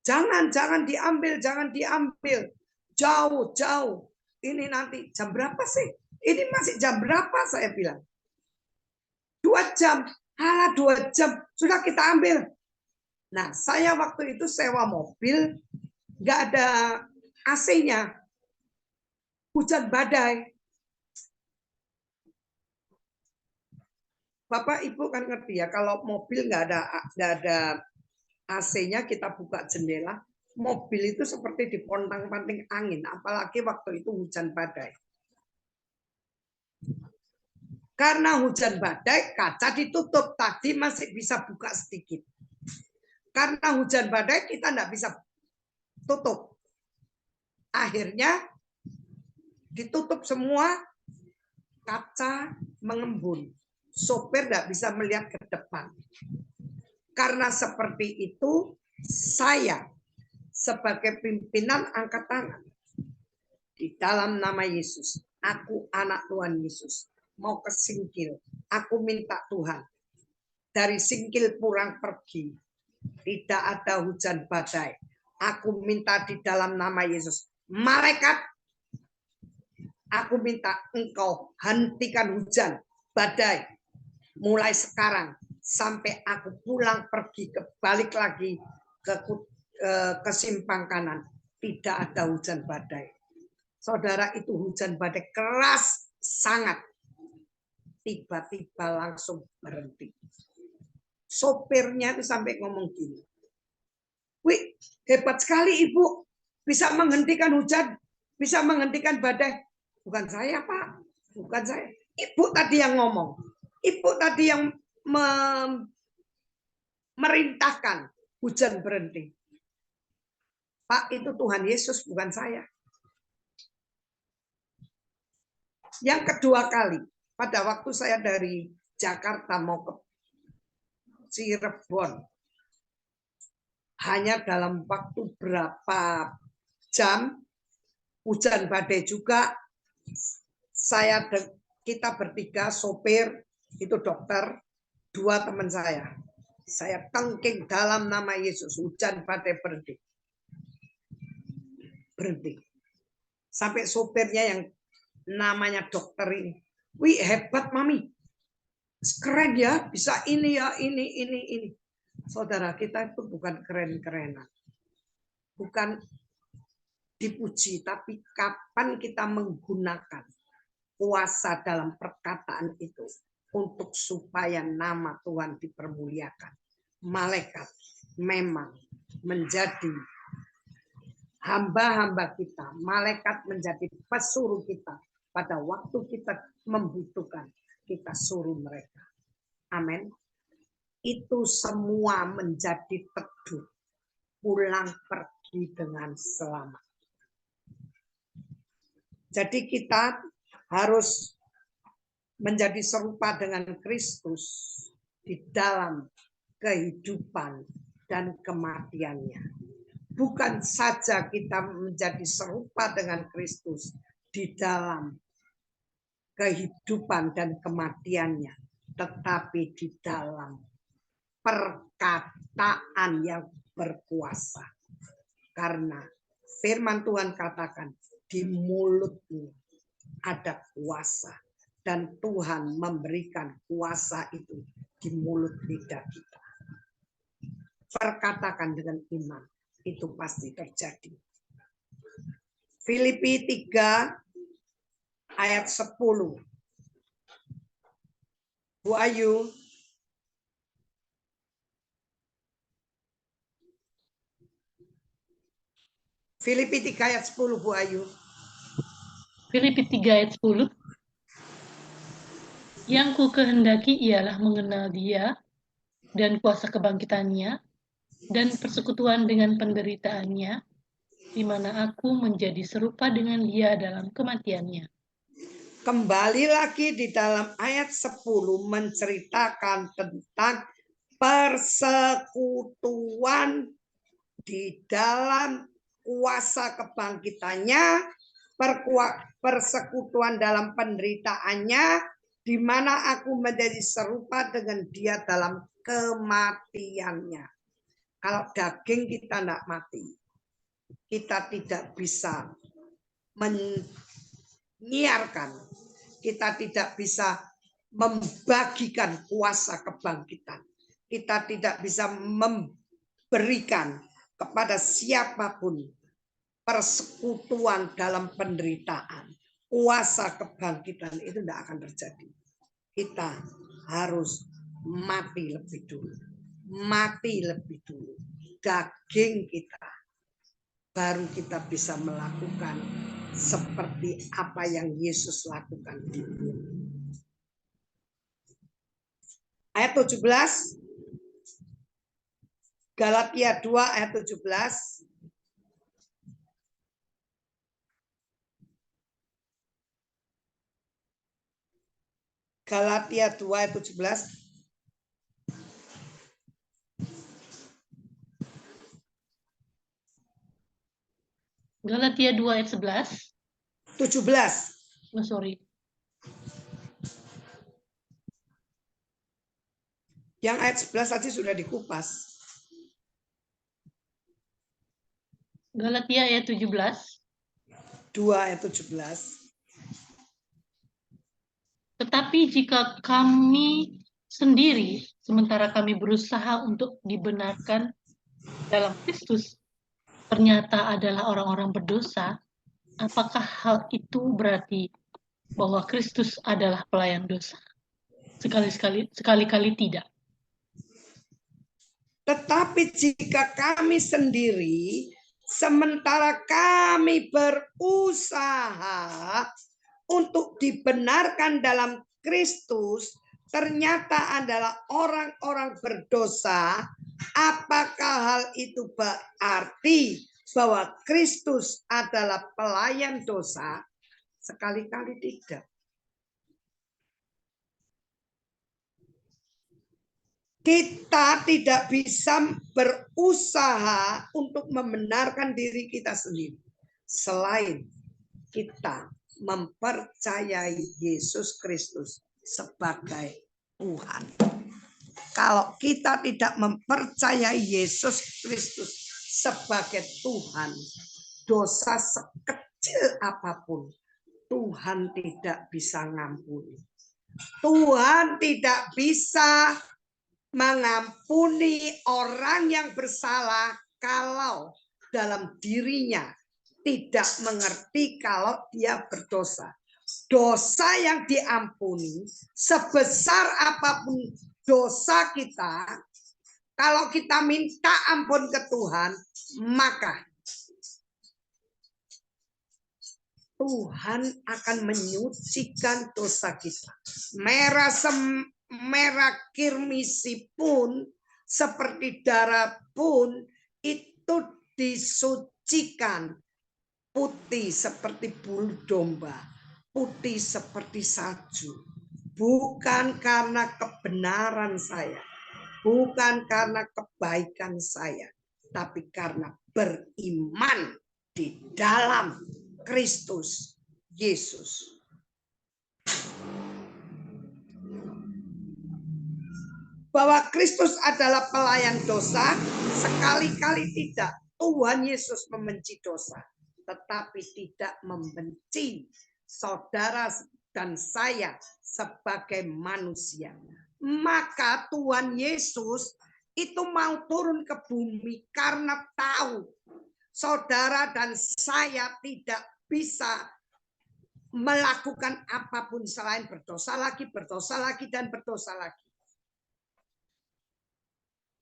Jangan diambil, jangan diambil. Jauh. Ini nanti jam berapa sih? Ini masih jam berapa saya bilang? 2 jam. Alah 2 jam. Sudah kita ambil. Nah, saya waktu itu sewa mobil. Nggak ada AC-nya. Hujan badai. Bapak Ibu kan ngerti ya, kalau mobil nggak ada AC-nya, kita buka jendela, mobil itu seperti dipontang-panting angin, apalagi waktu itu hujan badai. Karena hujan badai, kaca ditutup. Tadi masih bisa buka sedikit. Karena hujan badai, kita nggak bisa tutup. Akhirnya ditutup semua, kaca mengembun. sopir tidak bisa melihat ke depan. Karena seperti itu, saya sebagai pimpinan angkat tangan di dalam nama Yesus. Aku anak Tuhan Yesus. Mau ke Singkil. Aku minta Tuhan. Dari Singkil pulang pergi. Tidak ada hujan badai. Aku minta di dalam nama Yesus. Malaikat, aku minta engkau hentikan hujan badai. Mulai sekarang sampai aku pulang pergi balik lagi ke simpang kanan. Tidak ada hujan badai. Saudara, itu hujan badai keras sangat. Tiba-tiba langsung berhenti. Sopirnya itu sampai ngomong gini. Wih, hebat sekali Ibu. Bisa menghentikan hujan. Bisa menghentikan badai. Bukan saya, Pak. Bukan saya. Ibu tadi yang ngomong. Ibu tadi yang merintahkan hujan berhenti. Pak, itu Tuhan Yesus, bukan saya. Yang kedua kali, pada waktu saya dari Jakarta mau ke Cirebon, hanya dalam waktu berapa jam, hujan badai juga, kita bertiga, sopir, itu dokter, 2 teman saya. Saya tengking dalam nama Yesus, hujan badai berhenti. Berhenti. Sampai sopirnya yang namanya dokter ini, wih hebat Mami, keren ya, bisa ini ya, ini. Saudara, kita itu bukan keren-kerenan, bukan dipuji, tapi kapan kita menggunakan kuasa dalam perkataan itu untuk supaya nama Tuhan dipermuliakan. Malaikat memang menjadi hamba-hamba kita, malaikat menjadi pesuruh kita. Pada waktu kita membutuhkan, kita suruh mereka. Amin. Itu semua menjadi teduh. Pulang pergi dengan selamat. Jadi kita harus menjadi serupa dengan Kristus di dalam kehidupan dan kematiannya. Bukan saja kita menjadi serupa dengan Kristus di dalam kehidupan dan kematiannya, tetapi di dalam perkataan yang berkuasa. Karena firman Tuhan katakan, di mulutmu ada kuasa. Dan Tuhan memberikan kuasa itu di mulut lidah kita. Perkatakan dengan iman, itu pasti terjadi. Filipi 3 ayat 10. Bu Ayu. Filipi 3 ayat 10, Bu Ayu. Filipi 3 ayat 10. Yang ku kehendaki ialah mengenal Dia dan kuasa kebangkitannya dan persekutuan dengan penderitaannya, di mana aku menjadi serupa dengan Dia dalam kematiannya. Kembali lagi di dalam ayat 10 menceritakan tentang persekutuan di dalam kuasa kebangkitannya, persekutuan dalam penderitaannya, di mana aku menjadi serupa dengan Dia dalam kematiannya. Kalau daging kita tidak mati, kita tidak bisa menyiarkan, kita tidak bisa membagikan kuasa kebangkitan. Kita tidak bisa memberikan kepada siapapun persekutuan dalam penderitaan. Kuasa kebangkitan itu tidak akan terjadi. Kita harus mati lebih dulu. Mati lebih dulu. Daging kita. Baru kita bisa melakukan seperti apa yang Yesus lakukan di bumi. Ayat 17. Galatia 2 ayat 17. Galatia 2 ayat 17. Galatia 2 ayat 11. 17. Oh, sorry. Yang ayat 11 tadi sudah dikupas. Galatia ayat 17. 2 ayat 17. Tetapi jika kami sendiri, sementara kami berusaha untuk dibenarkan dalam Kristus, ternyata adalah orang-orang berdosa, apakah hal itu berarti bahwa Kristus adalah pelayan dosa? Sekali-kali tidak. Tetapi jika kami sendiri, sementara kami berusaha untuk dibenarkan dalam Kristus, ternyata adalah orang-orang berdosa, apakah hal itu berarti bahwa Kristus adalah pelayan dosa? Sekali-kali tidak. Kita tidak bisa berusaha untuk membenarkan diri kita sendiri selain kita mempercayai Yesus Kristus sebagai Tuhan. Kalau kita tidak mempercayai Yesus Kristus sebagai Tuhan, dosa sekecil apapun Tuhan tidak bisa ngampuni. Tuhan tidak bisa mengampuni orang yang bersalah kalau dalam dirinya tidak mengerti kalau dia berdosa. Dosa yang diampuni, sebesar apapun dosa kita, kalau kita minta ampun ke Tuhan, maka Tuhan akan menyucikan dosa kita. Merah kirmisi pun, seperti darah pun, itu disucikan. Putih seperti bulu domba, putih seperti salju. Bukan karena kebenaran saya, bukan karena kebaikan saya, tapi karena beriman di dalam Kristus Yesus. Bahwa Kristus adalah pelayan dosa, sekali-kali tidak. Tuhan Yesus membenci dosa, tetapi tidak membenci saudara dan saya sebagai manusia. Maka Tuhan Yesus itu mau turun ke bumi karena tahu saudara dan saya tidak bisa melakukan apapun selain berdosa lagi, dan berdosa lagi.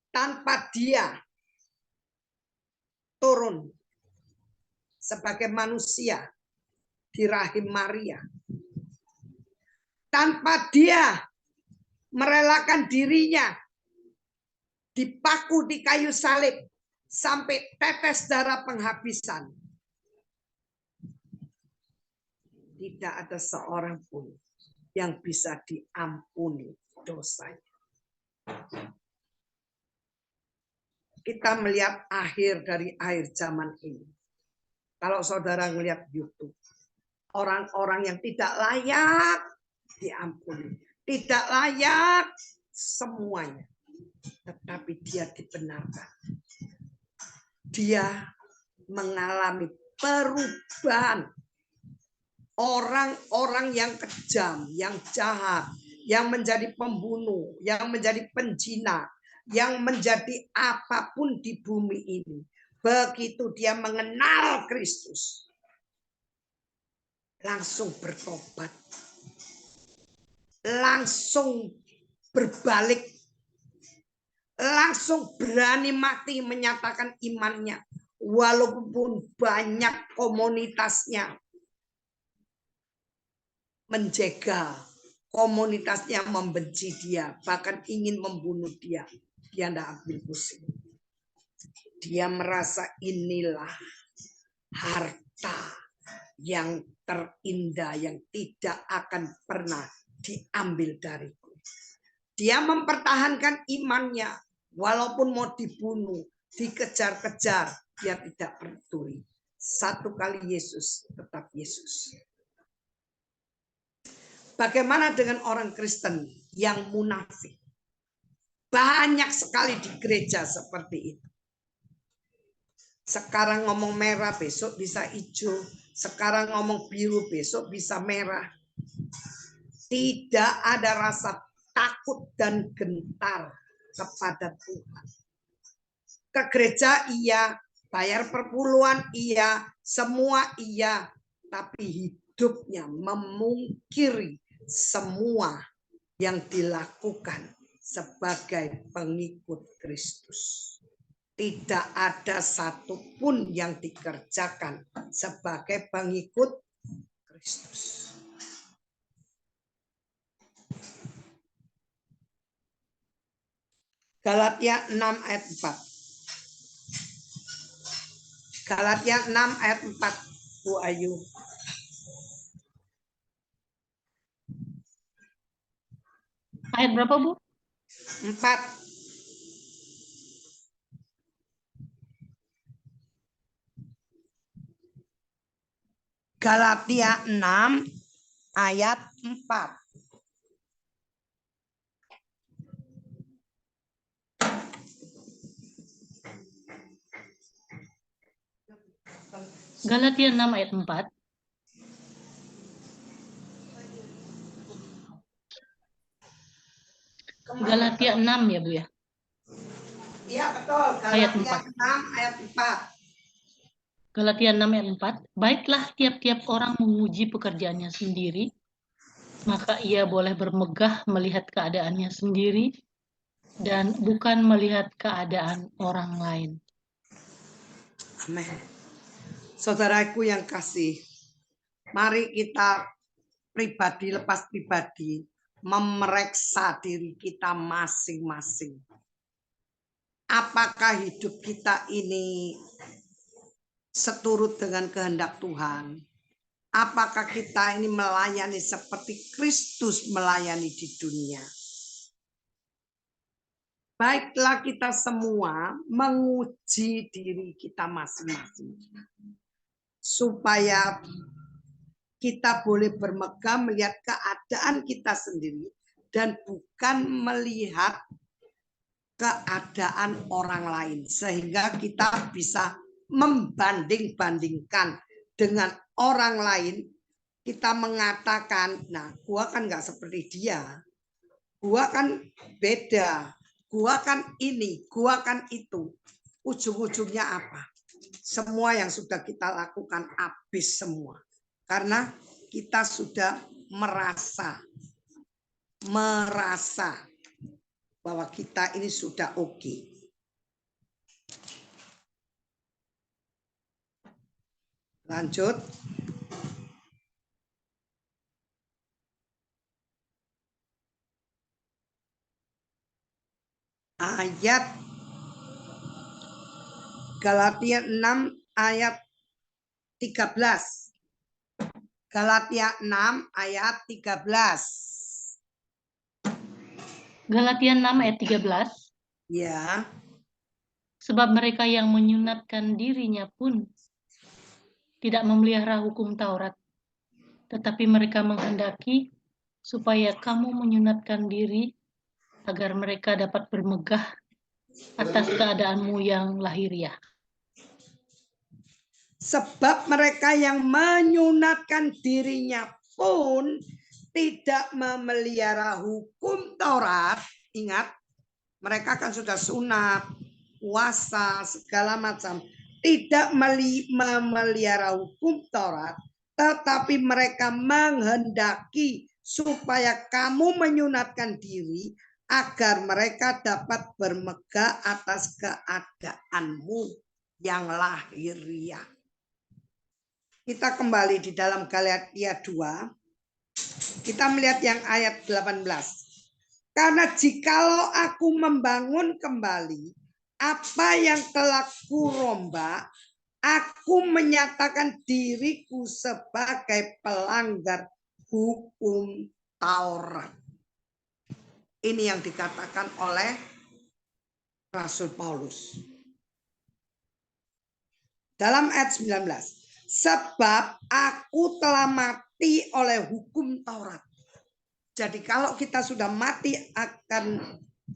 Tanpa dia turun sebagai manusia di rahim Maria, tanpa dia merelakan dirinya dipaku di kayu salib sampai tetes darah penghabisan, tidak ada seorang pun yang bisa diampuni dosanya. Kita melihat akhir dari akhir zaman ini. Kalau saudara melihat YouTube, orang-orang yang tidak layak diampuni, tidak layak semuanya, tetapi dia dibenarkan. Dia mengalami perubahan. Orang-orang yang kejam, yang jahat, yang menjadi pembunuh, yang menjadi penjina, yang menjadi apapun di bumi ini, begitu dia mengenal Kristus, langsung bertobat, langsung berbalik, langsung berani mati menyatakan imannya, walaupun banyak komunitasnya menjegal, komunitasnya membenci dia, bahkan ingin membunuh dia. Dia tidak ambil pusing. Dia merasa inilah harta yang terindah yang tidak akan pernah diambil dariku. Dia mempertahankan imannya, walaupun mau dibunuh, dikejar-kejar, dia tidak peduli. Satu kali Yesus, tetap Yesus. Bagaimana dengan orang Kristen yang munafik? Banyak sekali di gereja seperti itu. Sekarang ngomong merah, besok bisa hijau. Sekarang ngomong biru, besok bisa merah. Tidak ada rasa takut dan gentar kepada Tuhan. Ke gereja iya, bayar perpuluhan iya, semua iya. Tapi hidupnya memungkiri semua yang dilakukan sebagai pengikut Kristus. Tidak ada satupun yang dikerjakan sebagai pengikut Kristus. Galatia 6 ayat 4. Galatia 6 ayat 4, Bu Ayu. Ayat berapa, Bu? 4. Galatia 6 ayat 4. Galatia 6 ayat 4. Galatia 6 ya, Bu ya? Iya betul, Ayat Galatia 4. 6 ayat 4. Galatia 6 ayat 4. Baiklah tiap-tiap orang menguji pekerjaannya sendiri, maka ia boleh bermegah melihat keadaannya sendiri dan bukan melihat keadaan orang lain. Amin. Saudaraku yang kasih, mari kita pribadi lepas pribadi memeriksa diri kita masing-masing. Apakah hidup kita ini seturut dengan kehendak Tuhan? Apakah kita ini melayani seperti Kristus melayani di dunia? Baiklah kita semua menguji diri kita masing-masing. Supaya kita boleh bermegah melihat keadaan kita sendiri dan bukan melihat keadaan orang lain. Sehingga kita bisa membanding-bandingkan dengan orang lain. Kita mengatakan, nah gua kan nggak seperti dia. Gua kan beda. Gua kan ini, gua kan itu. Ujung-ujungnya apa? Semua yang sudah kita lakukan habis semua. Karena kita sudah merasa bahwa kita ini sudah oke. Lanjut. Ayat Galatia 6 ayat 13. Galatia 6 ayat 13. Galatia 6 ayat 13. Ya. Sebab mereka yang menyunatkan dirinya pun tidak memelihara hukum Taurat, tetapi mereka menghendaki supaya kamu menyunatkan diri agar mereka dapat bermegah atas keadaanmu yang lahiriah. Sebab mereka yang menyunatkan dirinya pun tidak memelihara hukum Taurat. Ingat, mereka kan sudah sunat, puasa, segala macam. Tidak memelihara hukum Taurat, tetapi mereka menghendaki supaya kamu menyunatkan diri agar mereka dapat bermegah atas keadaanmu yang lahiriah. Kita kembali di dalam Galatia 2. Kita melihat yang ayat 18. Karena jikalau aku membangun kembali apa yang telah kurombak, aku menyatakan diriku sebagai pelanggar hukum Taurat. Ini yang dikatakan oleh Rasul Paulus. Dalam ayat 19. Sebab aku telah mati oleh hukum Taurat. Jadi kalau kita sudah mati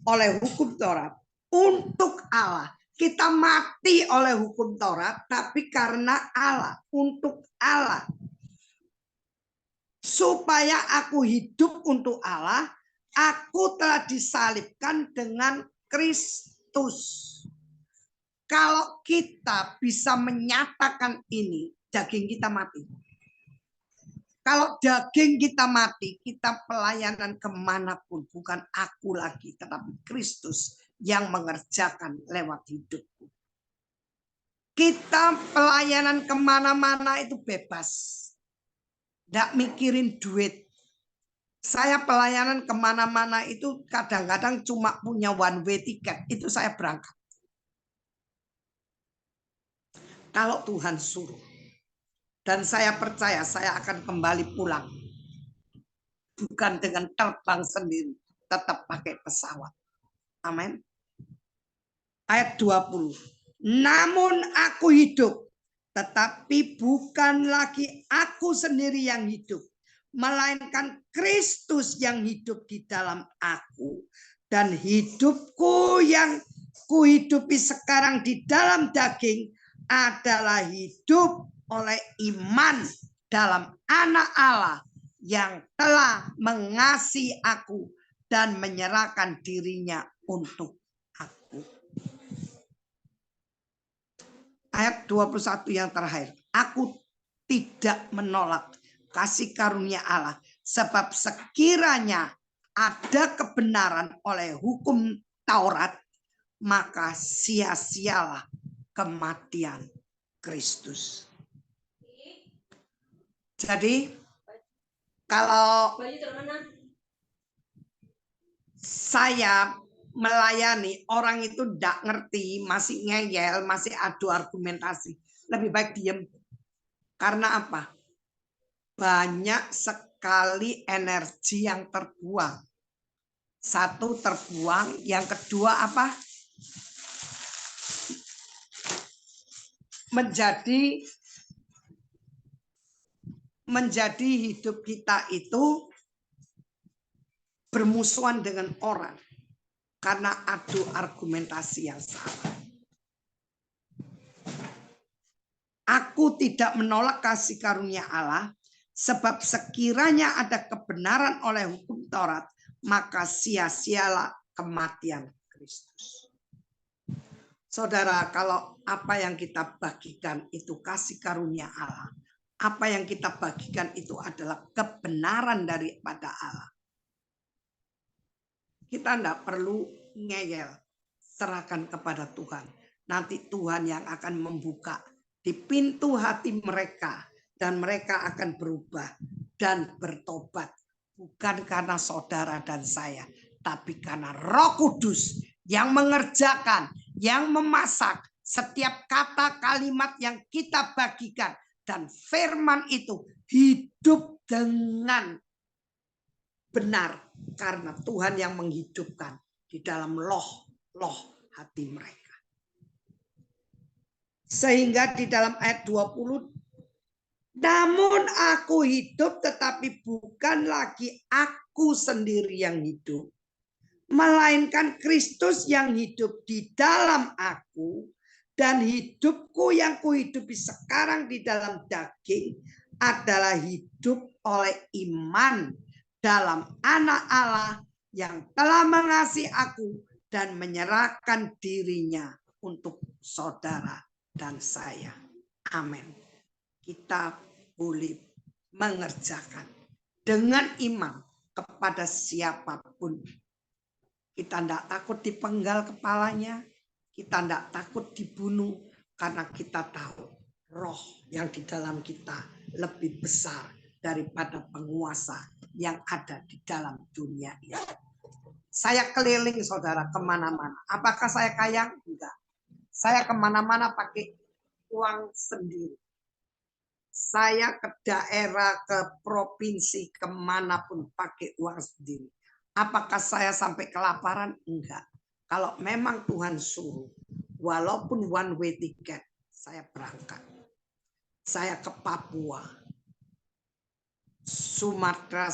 oleh hukum Taurat untuk Allah, kita mati oleh hukum Taurat, tapi karena Allah, untuk Allah. Supaya aku hidup untuk Allah, aku telah disalibkan dengan Kristus. Kalau kita bisa menyatakan ini, daging kita mati. Kalau daging kita mati, kita pelayanan kemanapun. Bukan aku lagi, tetapi Kristus yang mengerjakan lewat hidupku. Kita pelayanan kemana-mana itu bebas. Tidak mikirin duit. Saya pelayanan kemana-mana itu kadang-kadang cuma punya one way ticket. Itu saya berangkat. Kalau Tuhan suruh. Dan saya percaya saya akan kembali pulang. Bukan dengan terbang sendiri. Tetap pakai pesawat. Amin. Ayat 20. Namun aku hidup. Tetapi bukan lagi aku sendiri yang hidup. Melainkan Kristus yang hidup di dalam aku. Dan hidupku yang kuhidupi sekarang di dalam daging adalah hidup oleh iman dalam Anak Allah yang telah mengasihi aku dan menyerahkan dirinya untuk aku. Ayat 21 yang terakhir. Aku tidak menolak kasih karunia Allah, sebab sekiranya ada kebenaran oleh hukum Taurat, maka sia-sialah kematian Kristus. Jadi kalau saya melayani orang itu tidak ngerti, masih ngeyel, masih adu argumentasi, lebih baik diam. Karena apa? Banyak sekali energi yang terbuang. Satu terbuang, yang kedua apa? Menjadi hidup kita itu bermusuhan dengan orang karena adu argumentasi yang salah. Aku tidak menolak kasih karunia Allah, sebab sekiranya ada kebenaran oleh hukum Taurat, maka sia-sialah kematian Kristus. Saudara, kalau apa yang kita bagikan itu kasih karunia Allah, apa yang kita bagikan itu adalah kebenaran daripada Allah. Kita tidak perlu ngeyel, serahkan kepada Tuhan. Nanti Tuhan yang akan membuka di pintu hati mereka dan mereka akan berubah dan bertobat. Bukan karena saudara dan saya, tapi karena Roh Kudus yang mengerjakan, yang memasak setiap kata kalimat yang kita bagikan. Dan firman itu hidup dengan benar karena Tuhan yang menghidupkan di dalam loh hati mereka. Sehingga di dalam ayat 20, namun aku hidup tetapi bukan lagi aku sendiri yang hidup, melainkan Kristus yang hidup di dalam aku. Dan hidupku yang kuhidupi sekarang di dalam daging adalah hidup oleh iman dalam Anak Allah yang telah mengasihi aku dan menyerahkan dirinya untuk saudara dan saya. Amin. Kita boleh mengerjakan dengan iman kepada siapapun. Kita tidak takut dipenggal kepalanya. Kita tidak takut dibunuh karena kita tahu roh yang di dalam kita lebih besar daripada penguasa yang ada di dalam dunia ini. Saya keliling saudara kemana-mana. Apakah saya kaya? Enggak. Saya kemana-mana pakai uang sendiri. saya ke daerah, ke provinsi, kemanapun pakai uang sendiri. Apakah saya sampai kelaparan? Enggak. Kalau memang Tuhan suruh, walaupun one way ticket, saya berangkat. Saya ke Papua, Sumatera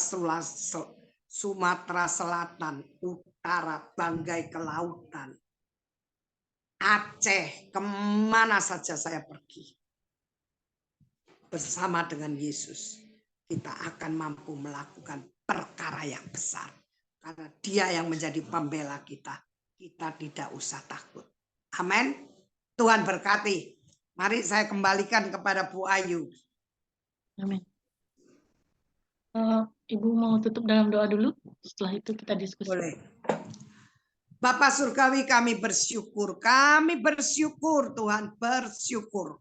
Selatan, Utara, Banggai ke lautan, Aceh, kemana saja saya pergi. Bersama dengan Yesus, kita akan mampu melakukan perkara yang besar. Karena Dia yang menjadi pembela kita. Kita tidak usah takut. Amin. Tuhan berkati. Mari saya kembalikan kepada Bu Ayu. Amin. Ibu mau tutup dalam doa dulu. Setelah itu kita diskusi. Boleh. Bapa Surgawi, kami bersyukur. Kami bersyukur Tuhan, bersyukur.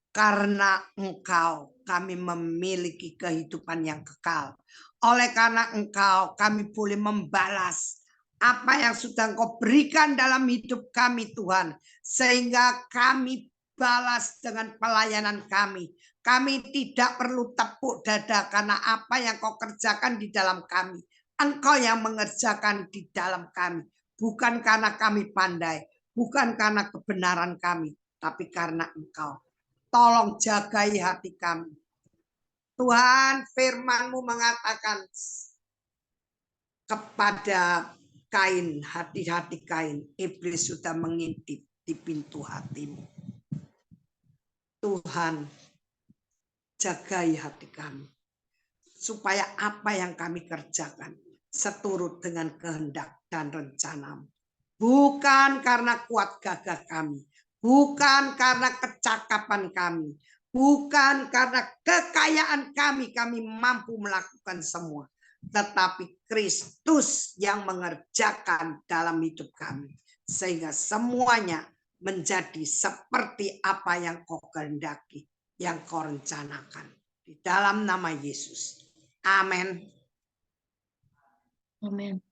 Karena Engkau kami memiliki kehidupan yang kekal. Oleh karena Engkau kami boleh membalas apa yang sudah Engkau berikan dalam hidup kami Tuhan. Sehingga kami balas dengan pelayanan kami. Kami tidak perlu tepuk dada karena apa yang Kau kerjakan di dalam kami. Engkau yang mengerjakan di dalam kami. Bukan karena kami pandai. Bukan karena kebenaran kami. Tapi karena Engkau. Tolong jagai hati kami. Tuhan, firman-Mu mengatakan kepada Kain, hati-hati Kain, iblis sudah mengintip di pintu hatimu. Tuhan, jagai hati kami. Supaya apa yang kami kerjakan seturut dengan kehendak dan rencana-Mu. Bukan karena kuat gagah kami. Bukan karena kecakapan kami. Bukan karena kekayaan kami mampu melakukan semua. Tetapi Kristus yang mengerjakan dalam hidup kami. Sehingga semuanya menjadi seperti apa yang Kau kehendaki. Yang Kau rencanakan. Di dalam nama Yesus. Amin. Amin.